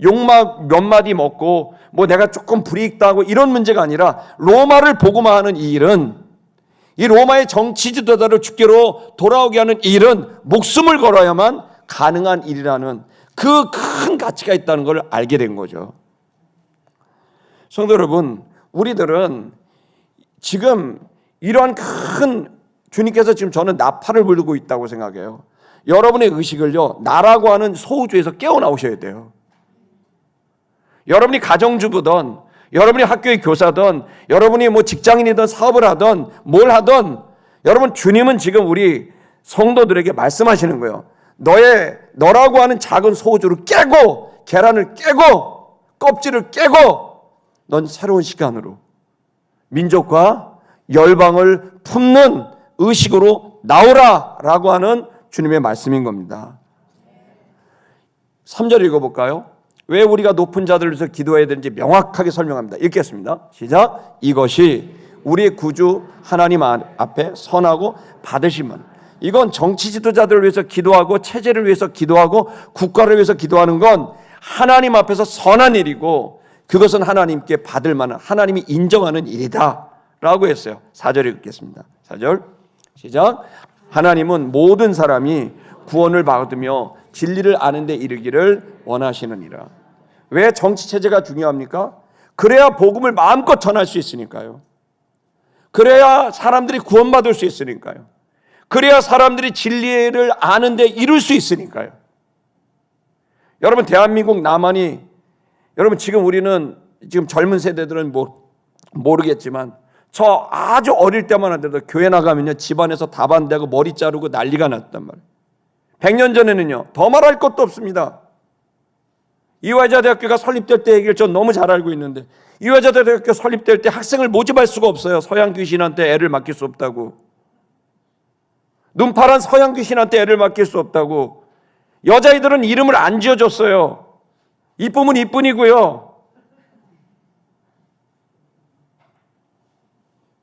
욕만 몇 마디 먹고 내가 조금 불이익 당하고 이런 문제가 아니라 로마를 복음화하는 이 일은, 이 로마의 정치 지도자를 주께로 돌아오게 하는 이 일은 목숨을 걸어야만 가능한 일이라는 그 큰 가치가 있다는 걸 알게 된 거죠. 성도 여러분, 우리들은 지금 이러한 큰 주님께서 지금 저는 나팔을 불고 있다고 생각해요. 여러분의 의식을요, 나라고 하는 소우주에서 깨어나오셔야 돼요. 여러분이 가정주부든 여러분이 학교의 교사든 여러분이 직장인이든 사업을 하든 뭘 하든 여러분 주님은 지금 우리 성도들에게 말씀하시는 거예요. 너라고 하는 작은 소우주를 깨고 계란을 깨고 껍질을 깨고 넌 새로운 시간으로 민족과 열방을 품는 의식으로 나오라라고 하는 주님의 말씀인 겁니다. 3절 읽어볼까요? 왜 우리가 높은 자들을 위해서 기도해야 되는지 명확하게 설명합니다. 읽겠습니다. 시작. 이것이 우리의 구주 하나님 앞에 선하고 받으심은, 이건 정치 지도자들을 위해서 기도하고 체제를 위해서 기도하고 국가를 위해서 기도하는 건 하나님 앞에서 선한 일이고 그것은 하나님께 받을 만한, 하나님이 인정하는 일이다 라고 했어요. 4절 읽겠습니다. 4절 시작. 하나님은 모든 사람이 구원을 받으며 진리를 아는 데 이르기를 원하시느니라. 왜 정치체제가 중요합니까? 그래야 복음을 마음껏 전할 수 있으니까요. 그래야 사람들이 구원받을 수 있으니까요. 그래야 사람들이 진리를 아는데 이룰 수 있으니까요. 여러분, 대한민국 남한이, 여러분 지금 우리는 지금 젊은 세대들은 모르겠지만 저 아주 어릴 때만 하더라도 교회 나가면요 집안에서 다반대하고 머리 자르고 난리가 났단 말이에요. 100년 전에는요 더 말할 것도 없습니다. 이화여자대학교가 설립될 때 얘기를 전 너무 잘 알고 있는데, 이화여자대학교 설립될 때 학생을 모집할 수가 없어요. 서양 귀신한테 애를 맡길 수 없다고. 눈파란 서양 귀신한테 애를 맡길 수 없다고. 여자아이들은 이름을 안 지어줬어요. 이쁨은 이뿐이고요.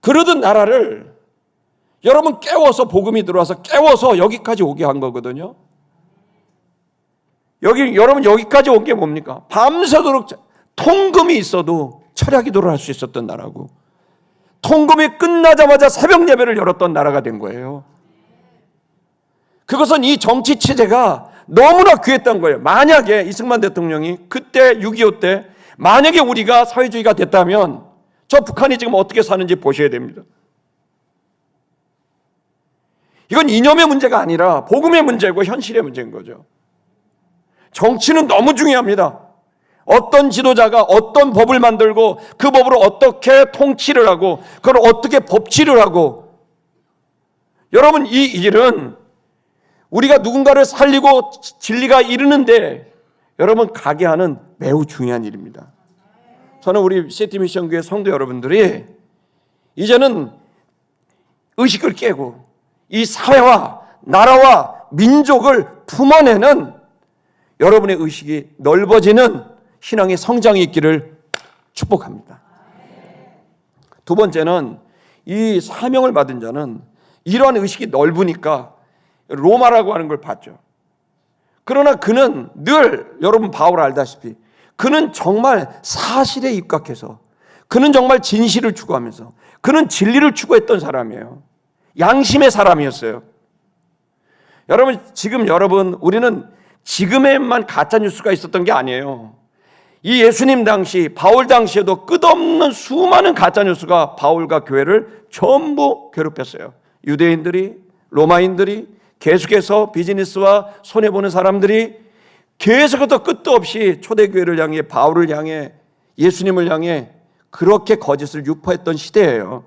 그러던 나라를 여러분 깨워서 복음이 들어와서 깨워서 여기까지 오게 한 거거든요. 여러분 여기까지 온 게 뭡니까? 밤새도록 통금이 있어도 철야기도를 할 수 있었던 나라고, 통금이 끝나자마자 새벽 예배를 열었던 나라가 된 거예요. 그것은 이 정치 체제가 너무나 귀했던 거예요. 만약에 이승만 대통령이 그때 6.25 때 만약에 우리가 사회주의가 됐다면 저 북한이 지금 어떻게 사는지 보셔야 됩니다. 이건 이념의 문제가 아니라 복음의 문제고 현실의 문제인 거죠. 정치는 너무 중요합니다. 어떤 지도자가 어떤 법을 만들고 그 법으로 어떻게 통치를 하고 그걸 어떻게 법치를 하고, 여러분 이 일은 우리가 누군가를 살리고 진리가 이르는데 여러분 가게 하는 매우 중요한 일입니다. 저는 우리 시티미션교회 성도 여러분들이 이제는 의식을 깨고 이 사회와 나라와 민족을 품어내는 여러분의 의식이 넓어지는 신앙의 성장이 있기를 축복합니다. 두 번째는 이 사명을 받은 자는 이러한 의식이 넓으니까 로마라고 하는 걸 봤죠. 그러나 그는 늘, 여러분 바울 알다시피 그는 정말 사실에 입각해서, 그는 정말 진실을 추구하면서 그는 진리를 추구했던 사람이에요. 양심의 사람이었어요. 여러분 지금 우리는 지금에만 가짜뉴스가 있었던 게 아니에요. 이 예수님 당시, 바울 당시에도 끝없는 수많은 가짜뉴스가 바울과 교회를 전부 괴롭혔어요. 유대인들이, 로마인들이, 계속해서 비즈니스와 손해보는 사람들이 계속해서 끝도 없이 초대교회를 향해, 바울을 향해, 예수님을 향해 그렇게 거짓을 유포했던 시대예요.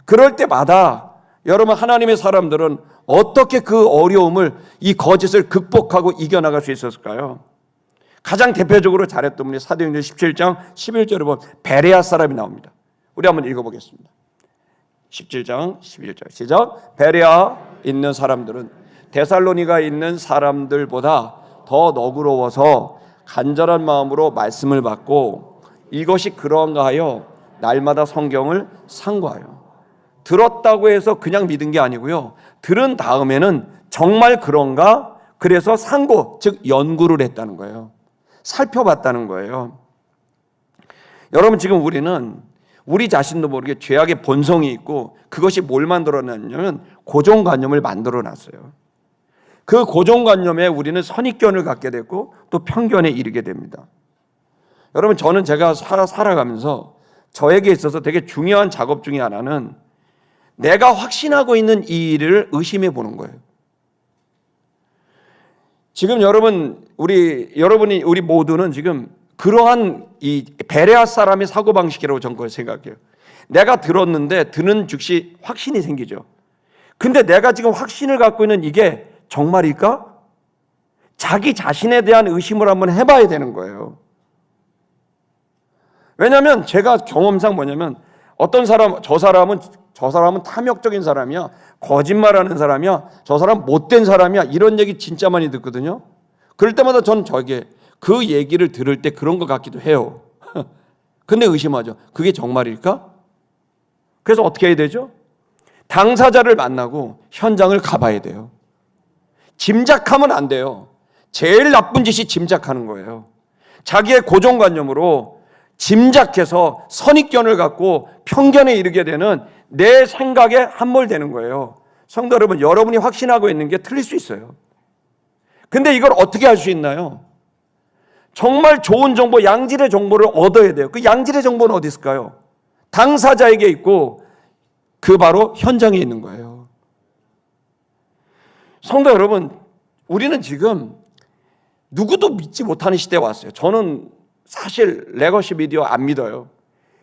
그럴 때마다 여러분 하나님의 사람들은 어떻게 그 어려움을, 이 거짓을 극복하고 이겨나갈 수 있었을까요? 가장 대표적으로 잘했던 분이 사도행전 17장 11절에 보면 베레아 사람이 나옵니다. 우리 한번 읽어보겠습니다. 17장 11절 시작. 베레아 있는 사람들은 데살로니가 있는 사람들보다 더 너그러워서 간절한 마음으로 말씀을 받고 이것이 그런가 하여 날마다 성경을 상고하여. 들었다고 해서 그냥 믿은 게 아니고요, 들은 다음에는 정말 그런가, 그래서 상고, 즉 연구를 했다는 거예요. 살펴봤다는 거예요. 여러분 지금 우리는 우리 자신도 모르게 죄악의 본성이 있고, 그것이 뭘 만들어놨냐면 고정관념을 만들어놨어요. 그 고정관념에 우리는 선입견을 갖게 됐고 또 편견에 이르게 됩니다. 여러분 저는 제가 살아가면서 저에게 있어서 되게 중요한 작업 중에 하나는 내가 확신하고 있는 이 일을 의심해 보는 거예요. 지금 우리 모두는 지금 그러한 이 베레아 사람의 사고방식이라고 저는 그걸 생각해요. 내가 들었는데 듣는 즉시 확신이 생기죠. 근데 내가 지금 확신을 갖고 있는 이게 정말일까? 자기 자신에 대한 의심을 한번 해봐야 되는 거예요. 왜냐하면 제가 경험상 뭐냐면 어떤 사람, 저 사람은 탐욕적인 사람이야, 거짓말하는 사람이야, 저 사람 못된 사람이야, 이런 얘기 진짜 많이 듣거든요. 그럴 때마다 저는 그 얘기를 들을 때 그런 것 같기도 해요. 근데 의심하죠. 그게 정말일까? 그래서 어떻게 해야 되죠? 당사자를 만나고 현장을 가봐야 돼요. 짐작하면 안 돼요. 제일 나쁜 짓이 짐작하는 거예요. 자기의 고정관념으로 짐작해서 선입견을 갖고 편견에 이르게 되는 내 생각에 함몰되는 거예요. 성도 여러분, 여러분이 확신하고 있는 게 틀릴 수 있어요. 근데 이걸 어떻게 할 수 있나요? 정말 좋은 정보, 양질의 정보를 얻어야 돼요. 그 양질의 정보는 어디 있을까요? 당사자에게 있고 그 바로 현장에 있는 거예요. 성도 여러분, 우리는 지금 누구도 믿지 못하는 시대에 왔어요. 저는 사실 레거시 미디어 안 믿어요.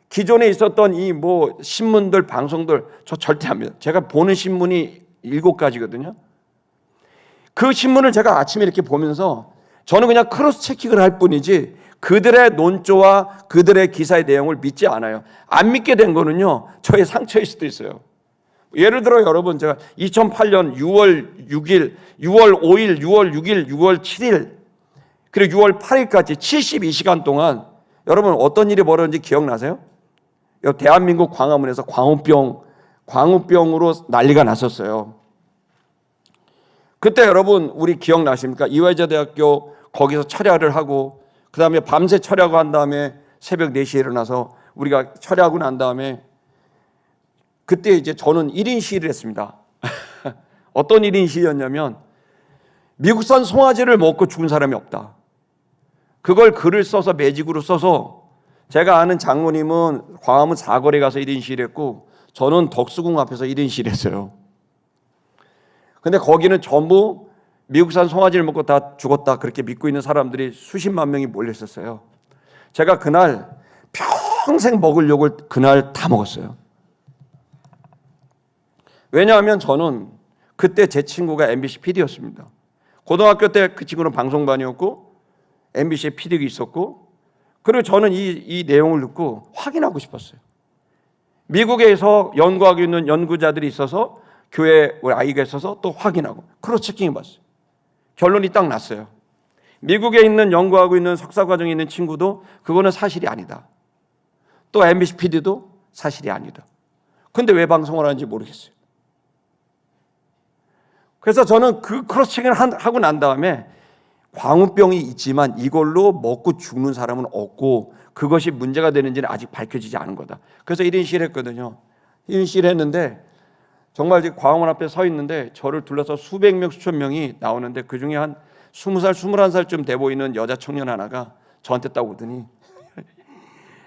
기존에 있었던 이 신문들, 방송들 저 절대 안 믿어요. 제가 보는 신문이 7가지거든요. 그 신문을 제가 아침에 이렇게 보면서 저는 그냥 크로스 체킹을 할 뿐이지 그들의 논조와 그들의 기사의 내용을 믿지 않아요. 안 믿게 된 거는요, 저의 상처일 수도 있어요. 예를 들어 여러분, 제가 2008년 6월 6일, 6월 5일, 6월 6일, 6월 7일 그리고 6월 8일까지 72시간 동안 여러분 어떤 일이 벌어졌는지 기억나세요? 대한민국 광화문에서 광우병으로 난리가 났었어요. 그때 여러분 우리 기억나십니까? 이화여자대학교 거기서 철야를 하고 그 다음에 밤새 철야하고 한 다음에 새벽 4시에 일어나서 우리가 철야하고 난 다음에 그때 이제 저는 1인 시위를 했습니다. 어떤 1인 시위였냐면 미국산 송아지를 먹고 죽은 사람이 없다. 그걸 글을 써서 매직으로 써서 제가 아는 장로님은 광화문 사거리 가서 1인 시위를 했고 저는 덕수궁 앞에서 1인 시위를 했어요. 근데 거기는 전부 미국산 송아지를 먹고 다 죽었다 그렇게 믿고 있는 사람들이 수십만 명이 몰려 있었어요. 제가 그날 평생 먹을 욕을 그날 다 먹었어요. 왜냐하면 저는 그때 제 친구가 MBC PD였습니다. 고등학교 때 그 친구는 방송반이었고 MBC에 PD가 있었고 그리고 저는 이 내용을 듣고 확인하고 싶었어요. 미국에서 연구하고 있는 연구자들이 있어서 교회에 우리 아이가 있어서 또 확인하고 크로스 체킹해 봤어요. 결론이 딱 났어요. 미국에 있는 연구하고 있는 석사과정에 있는 친구도 그거는 사실이 아니다. 또 MBC PD도 사실이 아니다. 근데 왜 방송을 하는지 모르겠어요. 그래서 저는 그 크로스 체킹을 하고 난 다음에 광우병이 있지만 이걸로 먹고 죽는 사람은 없고 그것이 문제가 되는지는 아직 밝혀지지 않은 거다. 그래서 1인 시위를 했거든요. 1인 시위를 했는데 정말 지금 광화문 앞에 서 있는데 저를 둘러서 수백 명, 수천 명이 나오는데 그중에 한 20살, 21살쯤 돼 보이는 여자 청년 하나가 저한테 딱 오더니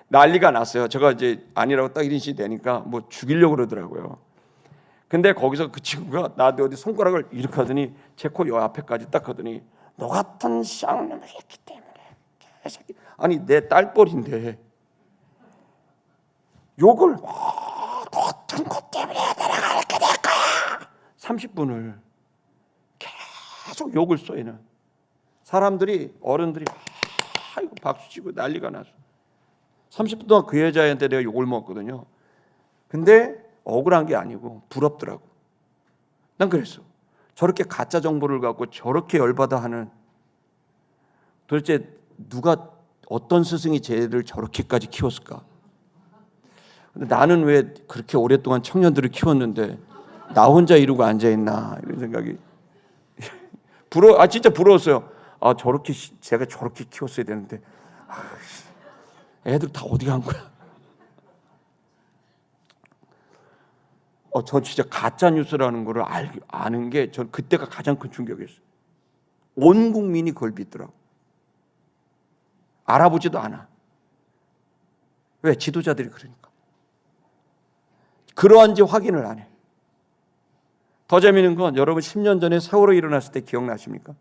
난리가 났어요. 제가 이제 아니라고 딱 1인 시위 되니까 죽이려고 그러더라고요. 근데 거기서 그 친구가 나한테 어디 손가락을 이렇게 하더니 제 코 요 앞에까지 딱 하더니 너 같은 쌍놈을 했기 때문에 아니 내 딸뻘인데 욕을 너 같은 것 때문에 내가 이렇게 될 거야 30분을 계속 욕을 쏘이는 사람들이 어른들이 이거 박수치고 난리가 나서 30분 동안 그 여자한테 내가 욕을 먹었거든요. 근데 억울한 게 아니고 부럽더라고. 난 그랬어. 저렇게 가짜 정보를 갖고 저렇게 열받아 하는 도대체 누가 어떤 스승이 쟤를 저렇게까지 키웠을까? 근데 나는 왜 그렇게 오랫동안 청년들을 키웠는데 나 혼자 이러고 앉아있나 이런 생각이 진짜 부러웠어요. 저렇게 제가 저렇게 키웠어야 되는데 애들 다 어디 간 거야? 저 진짜 가짜 뉴스라는 거를 아는 게 전 그때가 가장 큰 충격이었어요. 온 국민이 그걸 믿더라고. 알아보지도 않아. 왜? 지도자들이 그러니까. 그러한지 확인을 안 해. 더 재미있는 건 여러분 10년 전에 세월호 일어났을 때 기억나십니까?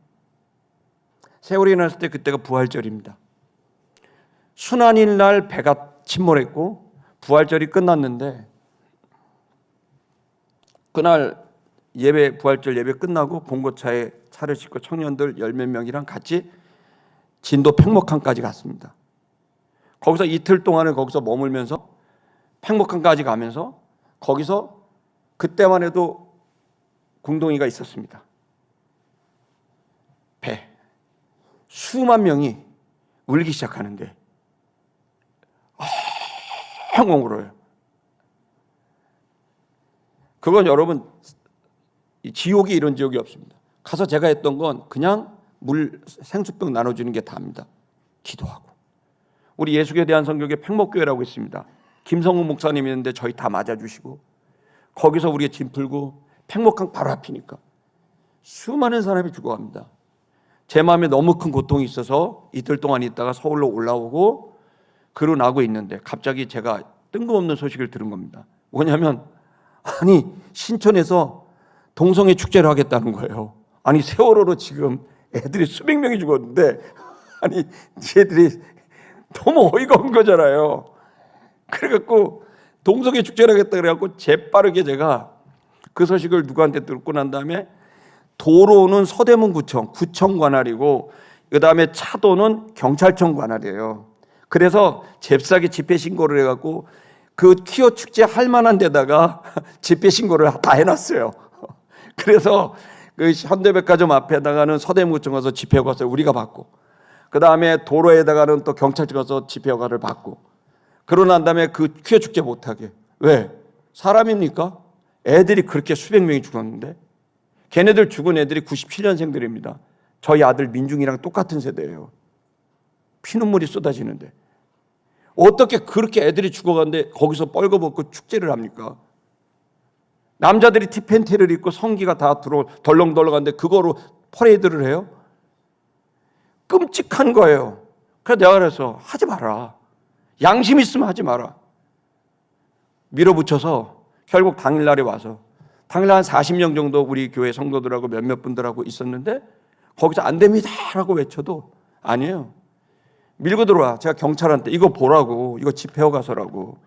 세월호 일어났을 때 그때가 부활절입니다. 순환일 날 배가 침몰했고 부활절이 끝났는데 그날 부활절 예배 끝나고 봉고차에 차를 싣고 청년들 10몇 명이랑 같이 진도 팽목항까지 갔습니다. 거기서 이틀 동안을 거기서 머물면서 팽목항까지 가면서 거기서 그때만 해도 궁둥이가 있었습니다. 배. 수만 명이 울기 시작하는데 엉엉 울어요. 그건 여러분 지옥이 이런 지옥이 없습니다. 가서 제가 했던 건 그냥 생수병 나눠주는 게 다입니다. 기도하고. 우리 예수교회 대한성교회 팽목교회라고 있습니다. 김성우 목사님 있는데 저희 다 맞아주시고 거기서 우리가 짐 풀고 팽목항 바로 앞이니까 수많은 사람이 죽어갑니다. 제 마음에 너무 큰 고통이 있어서 이틀 동안 있다가 서울로 올라오고 그러고 나고 있는데 갑자기 제가 뜬금없는 소식을 들은 겁니다. 뭐냐면 아니 신천에서 동성애 축제를 하겠다는 거예요. 아니 세월호로 지금 애들이 수백 명이 죽었는데 아니 쟤들이 너무 어이가 없는 거잖아요. 그래갖고 동성애 축제를 하겠다 그래갖고 재빠르게 제가 그 소식을 누구한테 듣고 난 다음에 도로는 서대문 구청 관할이고 그 다음에 차도는 경찰청 관할이에요. 그래서 잽싸게 집회 신고를 해갖고 그 퀴어 축제 할 만한 데다가 집회 신고를 다 해놨어요. 그래서 그 현대백화점 앞에다가는 서대문구청 가서 집회 허가서 우리가 받고, 그 다음에 도로에다가는 또 경찰청 가서 집회 허가를 받고, 그러고 난 다음에 그 퀴어 축제 못하게. 왜? 사람입니까? 애들이 그렇게 수백 명이 죽었는데, 걔네들 죽은 애들이 97년생들입니다. 저희 아들 민중이랑 똑같은 세대예요. 피눈물이 쏟아지는데 어떻게 그렇게 애들이 죽어갔는데 거기서 뻘거벗고 축제를 합니까? 남자들이 티팬티를 입고 성기가 다 덜렁덜렁한데 그거로 퍼레이드를 해요? 끔찍한 거예요. 그래서 내가 그래서 하지 마라. 양심 있으면 하지 마라. 밀어붙여서 결국 당일날에 와서 당일날 한 40명 정도 우리 교회 성도들하고 몇몇 분들하고 있었는데 거기서 안 됩니다 라고 외쳐도 아니에요. 밀고 들어와. 제가 경찰한테 이거 보라고, 이거 집회 허가서라고,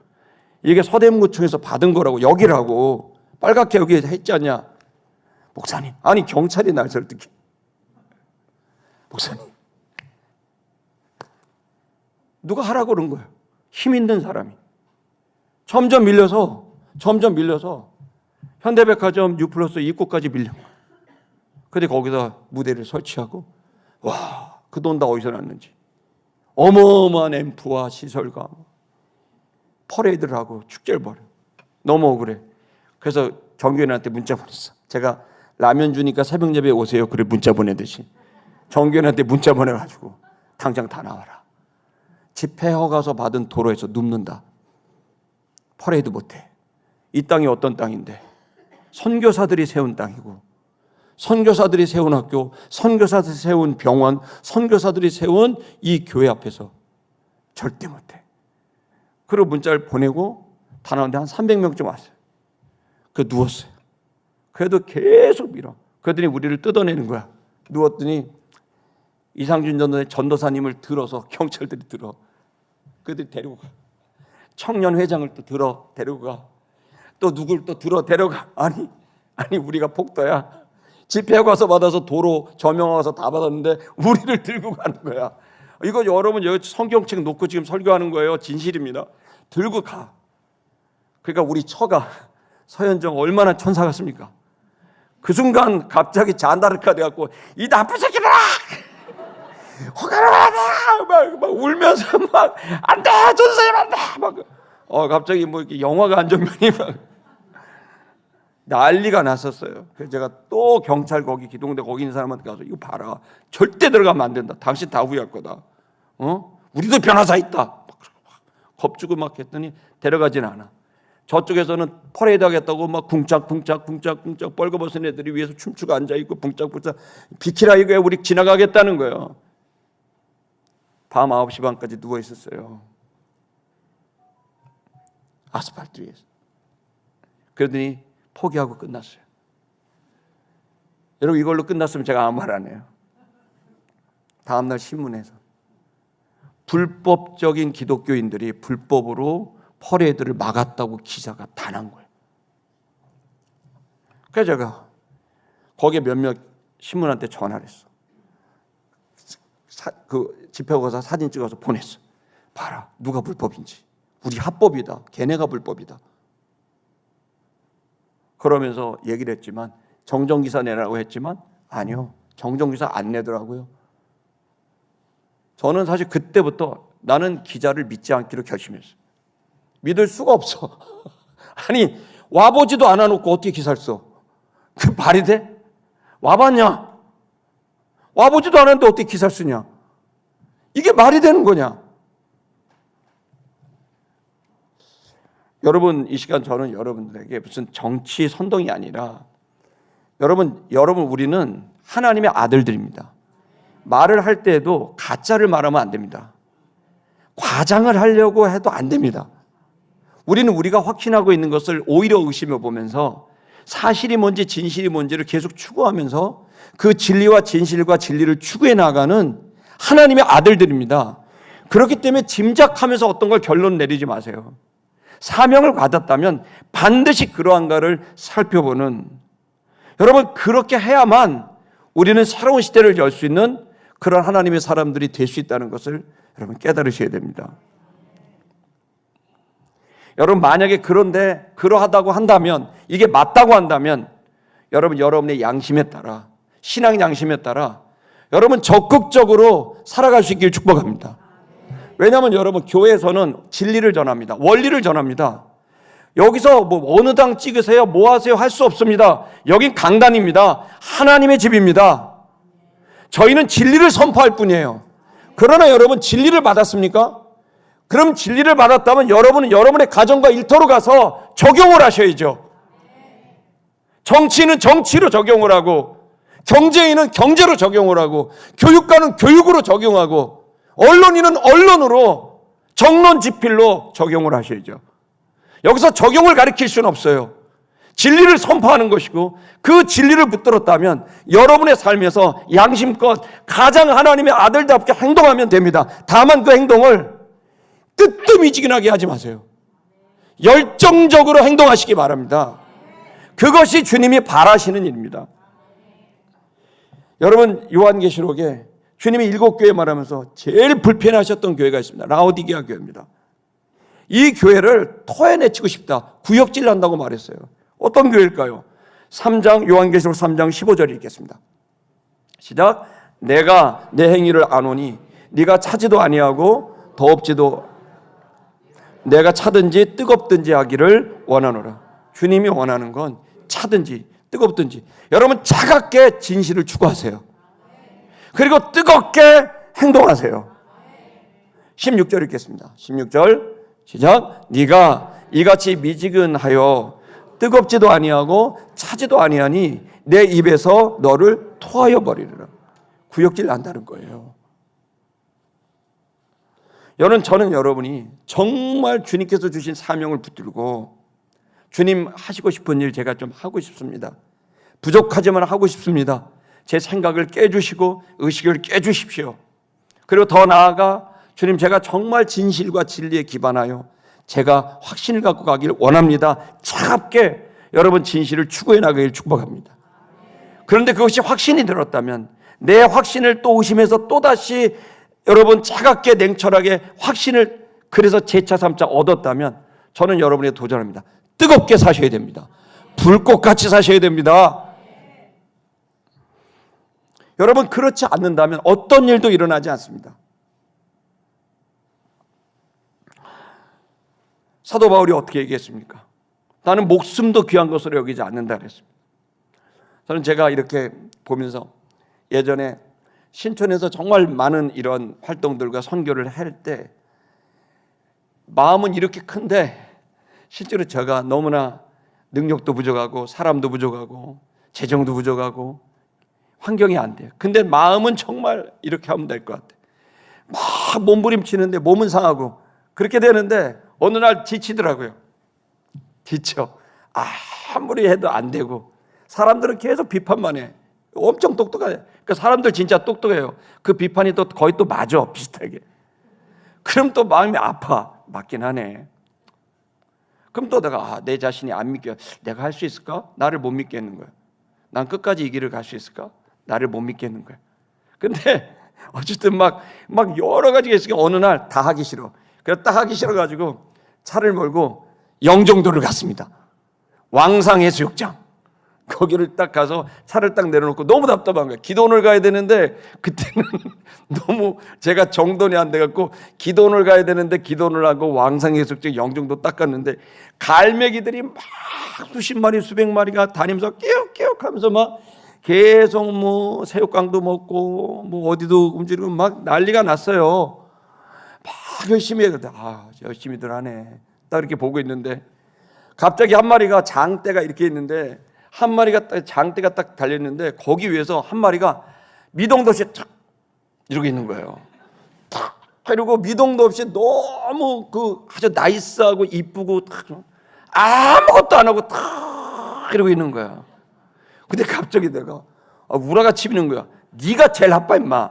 이게 서대문구청에서 받은 거라고, 여기라고 빨갛게 여기 했지 않냐. 목사님, 아니 경찰이 날 설득해. 목사님, 누가 하라고 그런 거예요? 힘 있는 사람이. 점점 밀려서 현대백화점 U+ 입구까지 밀린 거예요. 근데 거기다 무대를 설치하고, 와, 그 돈 다 어디서 났는지 어마어마한 앰프와 시설과 퍼레이드를 하고 축제를 벌여. 너무 억울해. 그래서 정교회한테 문자 보냈어. 제가 라면 주니까 새벽 예배에 오세요. 그래 문자 보내듯이 정교회한테 문자 보내가지고 당장 다 나와라. 집회 허가서 받은 도로에서 눕는다. 퍼레이드 못해. 이 땅이 어떤 땅인데? 선교사들이 세운 땅이고, 선교사들이 세운 학교, 선교사들이 세운 병원, 선교사들이 세운 이 교회 앞에서 절대 못해. 그리고 문자를 보내고 다 나오는데 한 300명쯤 왔어요. 그 누웠어요. 그래도 계속 밀어. 그러더니 우리를 뜯어내는 거야. 누웠더니 이상준 전도사님을 들어서 경찰들이 들어. 그들이 데리고 가. 청년회장을 또 데리고 가. 또 누굴 또 데려가. 아니 우리가 폭도야. 집회 가서 받아서 도로 조명하고서 다 받았는데 우리를 들고 가는 거야. 이거 여러분 여기 성경책 놓고 지금 설교하는 거예요. 진실입니다. 들고 가. 그러니까 우리 처가 서현정 얼마나 천사 같습니까? 그 순간 갑자기 잔다르카 돼갖고 이 나쁜 새끼들아! 허가를 받아! 막 울면서 막 안 돼! 전선생님 안 돼! 막 갑자기 뭐 이렇게 영화가 한 장면이 막 난리가 났었어요. 그래서 제가 또 경찰 거기 기동대 거기 있는 사람한테 가서 이거 봐라. 절대 들어가면 안 된다. 당신 다 후회할 거다. 우리도 변호사 있다. 겁주고 막 했더니 데려가진 않아. 저쪽에서는 퍼레이드 하겠다고 막 쿵짝쿵짝 뻘거벗은 애들이 위에서 춤추고 앉아있고 쿵짝쿵짝 비키라 이거야. 우리 지나가겠다는 거예요. 밤 9시 반까지 누워 있었어요. 아스팔트 위에서. 그러더니 포기하고 끝났어요. 여러분 이걸로 끝났으면 제가 아무 말 안 해요. 다음날 신문에서 불법적인 기독교인들이 불법으로 퍼레이드를 막았다고 기사가 다 난 거예요. 그래서 제가 거기에 몇몇 신문한테 전화를 했어. 그 집회가서 사진 찍어서 보냈어. 봐라, 누가 불법인지. 우리 합법이다. 걔네가 불법이다. 그러면서 얘기를 했지만 정정기사 내라고 했지만 아니요. 정정기사 안 내더라고요. 저는 사실 그때부터 나는 기자를 믿지 않기로 결심했어요. 믿을 수가 없어. 아니 와보지도 않아놓고 어떻게 기사를 써? 그 말이 돼? 와봤냐? 와보지도 않았는데 어떻게 기사를 쓰냐? 이게 말이 되는 거냐? 여러분 이 시간 저는 여러분들에게 무슨 정치 선동이 아니라 여러분 우리는 하나님의 아들들입니다. 말을 할 때에도 가짜를 말하면 안 됩니다. 과장을 하려고 해도 안 됩니다. 우리는 우리가 확신하고 있는 것을 오히려 의심해 보면서 사실이 뭔지 진실이 뭔지를 계속 추구하면서 그 진리와 진실과 진리를 추구해 나가는 하나님의 아들들입니다. 그렇기 때문에 짐작하면서 어떤 걸 결론 내리지 마세요. 사명을 받았다면 반드시 그러한가를 살펴보는, 여러분 그렇게 해야만 우리는 새로운 시대를 열 수 있는 그런 하나님의 사람들이 될 수 있다는 것을 여러분 깨달으셔야 됩니다. 여러분 만약에 그런데 그러하다고 한다면, 이게 맞다고 한다면 여러분 여러분의 양심에 따라, 신앙 양심에 따라 여러분 적극적으로 살아갈 수 있기를 축복합니다. 왜냐하면 여러분 교회에서는 진리를 전합니다. 원리를 전합니다. 여기서 뭐 어느 당 찍으세요, 뭐 하세요 할 수 없습니다. 여긴 강단입니다. 하나님의 집입니다. 저희는 진리를 선포할 뿐이에요. 그러나 여러분 진리를 받았습니까? 그럼 진리를 받았다면 여러분은 여러분의 가정과 일터로 가서 적용을 하셔야죠. 정치인은 정치로 적용을 하고, 경제인은 경제로 적용을 하고, 교육가는 교육으로 적용하고, 언론인은 언론으로, 정론 지필로 적용을 하셔야죠. 여기서 적용을 가르칠 수는 없어요. 진리를 선포하는 것이고, 그 진리를 붙들었다면 여러분의 삶에서 양심껏 가장 하나님의 아들답게 행동하면 됩니다. 다만 그 행동을 뜨뜻미지근하게 하지 마세요. 열정적으로 행동하시기 바랍니다. 그것이 주님이 바라시는 일입니다. 여러분 요한계시록에 주님이 7교회 말하면서 제일 불편하셨던 교회가 있습니다. 라오디게아 교회입니다. 이 교회를 토해내치고 싶다, 구역질 난다고 말했어요. 어떤 교회일까요? 3장 요한계시록 3장 15절 읽겠습니다. 시작. 내가 내 행위를 아노니 네가 차지도 아니하고 더없지도 내가 차든지 뜨겁든지 하기를 원하노라. 주님이 원하는 건 차든지 뜨겁든지, 여러분 차갑게 진실을 추구하세요. 그리고 뜨겁게 행동하세요. 16절 읽겠습니다. 16절 시작. 네가 이같이 미지근하여 뜨겁지도 아니하고 차지도 아니하니 내 입에서 너를 토하여 버리리라. 구역질 난다는 거예요. 저는 여러분이 정말 주님께서 주신 사명을 붙들고 주님 하시고 싶은 일 제가 좀 하고 싶습니다. 부족하지만 하고 싶습니다. 제 생각을 깨주시고 의식을 깨주십시오. 그리고 더 나아가 주님 제가 정말 진실과 진리에 기반하여 제가 확신을 갖고 가기를 원합니다. 차갑게 여러분 진실을 추구해 나가길 축복합니다. 그런데 그것이 확신이 들었다면 내 확신을 또 의심해서 또다시 여러분 차갑게 냉철하게 확신을 그래서 재차 삼자 얻었다면 저는 여러분에 도전합니다. 뜨겁게 사셔야 됩니다. 불꽃같이 사셔야 됩니다. 여러분 그렇지 않는다면 어떤 일도 일어나지 않습니다. 사도 바울이 어떻게 얘기했습니까? 나는 목숨도 귀한 것으로 여기지 않는다 그랬습니다. 저는 제가 이렇게 보면서 예전에 신촌에서 정말 많은 이런 활동들과 선교를 할 때 마음은 이렇게 큰데 실제로 제가 너무나 능력도 부족하고 사람도 부족하고 재정도 부족하고 환경이 안 돼요. 근데 마음은 정말 이렇게 하면 될 것 같아요. 막 몸부림치는데 몸은 상하고 그렇게 되는데 어느 날 지치더라고요. 지쳐. 아무리 해도 안 되고 사람들은 계속 비판만 해. 엄청 똑똑해. 그러니까 사람들 진짜 똑똑해요. 그 비판이 또 거의 또 맞아 비슷하게. 그럼 또 마음이 아파. 맞긴 하네. 그럼 또 내가 내 자신이 안 믿겨. 내가 할 수 있을까? 나를 못 믿겠는 거야. 난 끝까지 이 길을 갈 수 있을까? 나를 못 믿겠는 거야. 근데 어쨌든 막 여러 가지가 있으니까 어느 날 다 하기 싫어. 그래서 딱 하기 싫어가지고 차를 몰고 영종도를 갔습니다. 왕상해수욕장. 거기를 딱 가서 차를 딱 내려놓고 너무 답답한 거예요. 기도원을 가야 되는데 그때는 너무 제가 정돈이 안 돼갖고 기도원을 가야 되는데 기도원을 하고 왕상해수욕장 영종도 딱 갔는데 갈매기들이 막 수십 마리 수백 마리가 다니면서 끼역끼역 하면서 막 계속 뭐 새우깡도 먹고 뭐 어디도 움직이고 막 난리가 났어요. 막 열심히 해야 돼. 열심히들 하네. 딱 이렇게 보고 있는데 갑자기 한 마리가 장대가 이렇게 있는데 한 마리가 장대가 딱 달렸는데 거기 위에서 한 마리가 미동도시에 탁 이러고 있는 거예요. 그리고 미동도 없이 너무 아주 나이스하고 이쁘고 아무것도 안 하고 탁 이러고 있는 거야. 근데 갑자기 내가 우라가 치미는 거야. 네가 제일 나빠 임마.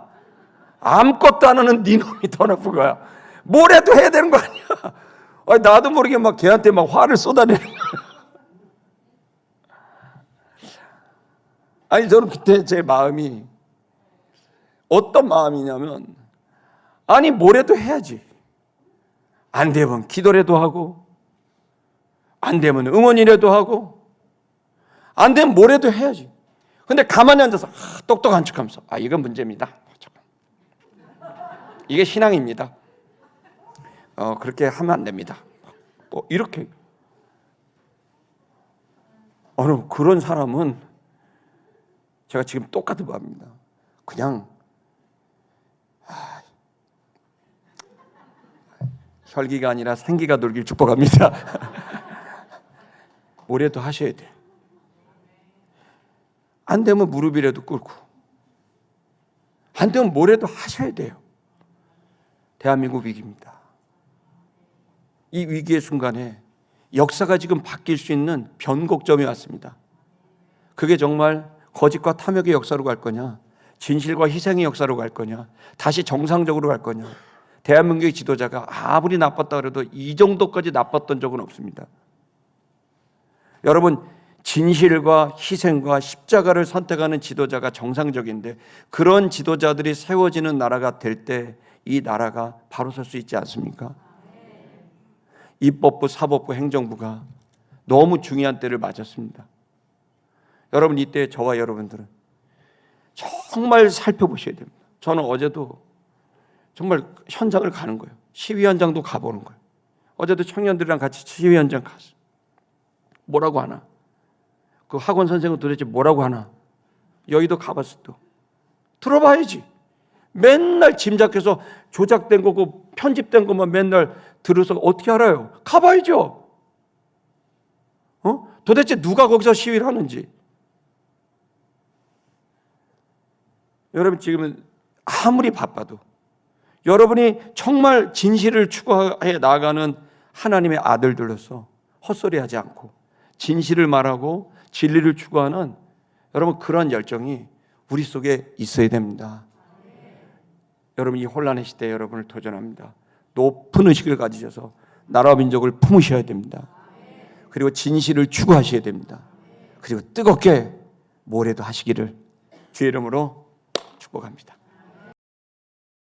아무것도 안 하는 네 놈이 더 나쁜 거야. 뭐라도 해야 되는 거 아니야. 나도 모르게 막 걔한테 막 화를 쏟아내는 거야. 아니 저는 그때 제 마음이 어떤 마음이냐면, 아니 뭐라도 해야지. 안 되면 기도라도 하고, 안 되면 응원이라도 하고, 안 되면 뭐라도 해야지. 근데 가만히 앉아서 똑똑한 척하면서 이건 문제입니다. 이게 신앙입니다. 그렇게 하면 안 됩니다. 이렇게 그런 사람은 제가 지금 똑같은 마음입니다. 그냥 혈기가 아니라 생기가 돌길 축복합니다. 뭐라도 하셔야 돼. 안 되면 무릎이라도 꿇고, 안 되면 뭐라도 하셔야 돼요. 대한민국 위기입니다. 이 위기의 순간에 역사가 지금 바뀔 수 있는 변곡점이 왔습니다. 그게 정말 거짓과 탐욕의 역사로 갈 거냐, 진실과 희생의 역사로 갈 거냐, 다시 정상적으로 갈 거냐. 대한민국의 지도자가 아무리 나빴다 그래도 이 정도까지 나빴던 적은 없습니다. 여러분, 진실과 희생과 십자가를 선택하는 지도자가 정상적인데, 그런 지도자들이 세워지는 나라가 될 때 이 나라가 바로 설 수 있지 않습니까? 입법부, 사법부, 행정부가 너무 중요한 때를 맞았습니다. 여러분, 이때 저와 여러분들은 정말 살펴보셔야 됩니다. 저는 어제도 정말 현장을 가는 거예요. 시위 현장도 가보는 거예요. 어제도 청년들이랑 같이 시위 현장 갔어요. 뭐라고 하나? 그 학원 선생은 도대체 뭐라고 하나? 여의도 가봤어. 또 들어봐야지. 맨날 짐작해서 조작된 거고 편집된 것만 맨날 들어서 어떻게 알아요? 가봐야죠. 도대체 누가 거기서 시위를 하는지. 여러분, 지금은 아무리 바빠도 여러분이 정말 진실을 추구해 나가는 하나님의 아들들로서 헛소리하지 않고 진실을 말하고 진리를 추구하는 여러분, 그런 열정이 우리 속에 있어야 됩니다. 여러분, 이 혼란의 시대에 여러분을 도전합니다. 높은 의식을 가지셔서 나라와 민족을 품으셔야 됩니다. 그리고 진실을 추구하셔야 됩니다. 그리고 뜨겁게 뭐라도 하시기를 주의 이름으로 축복합니다.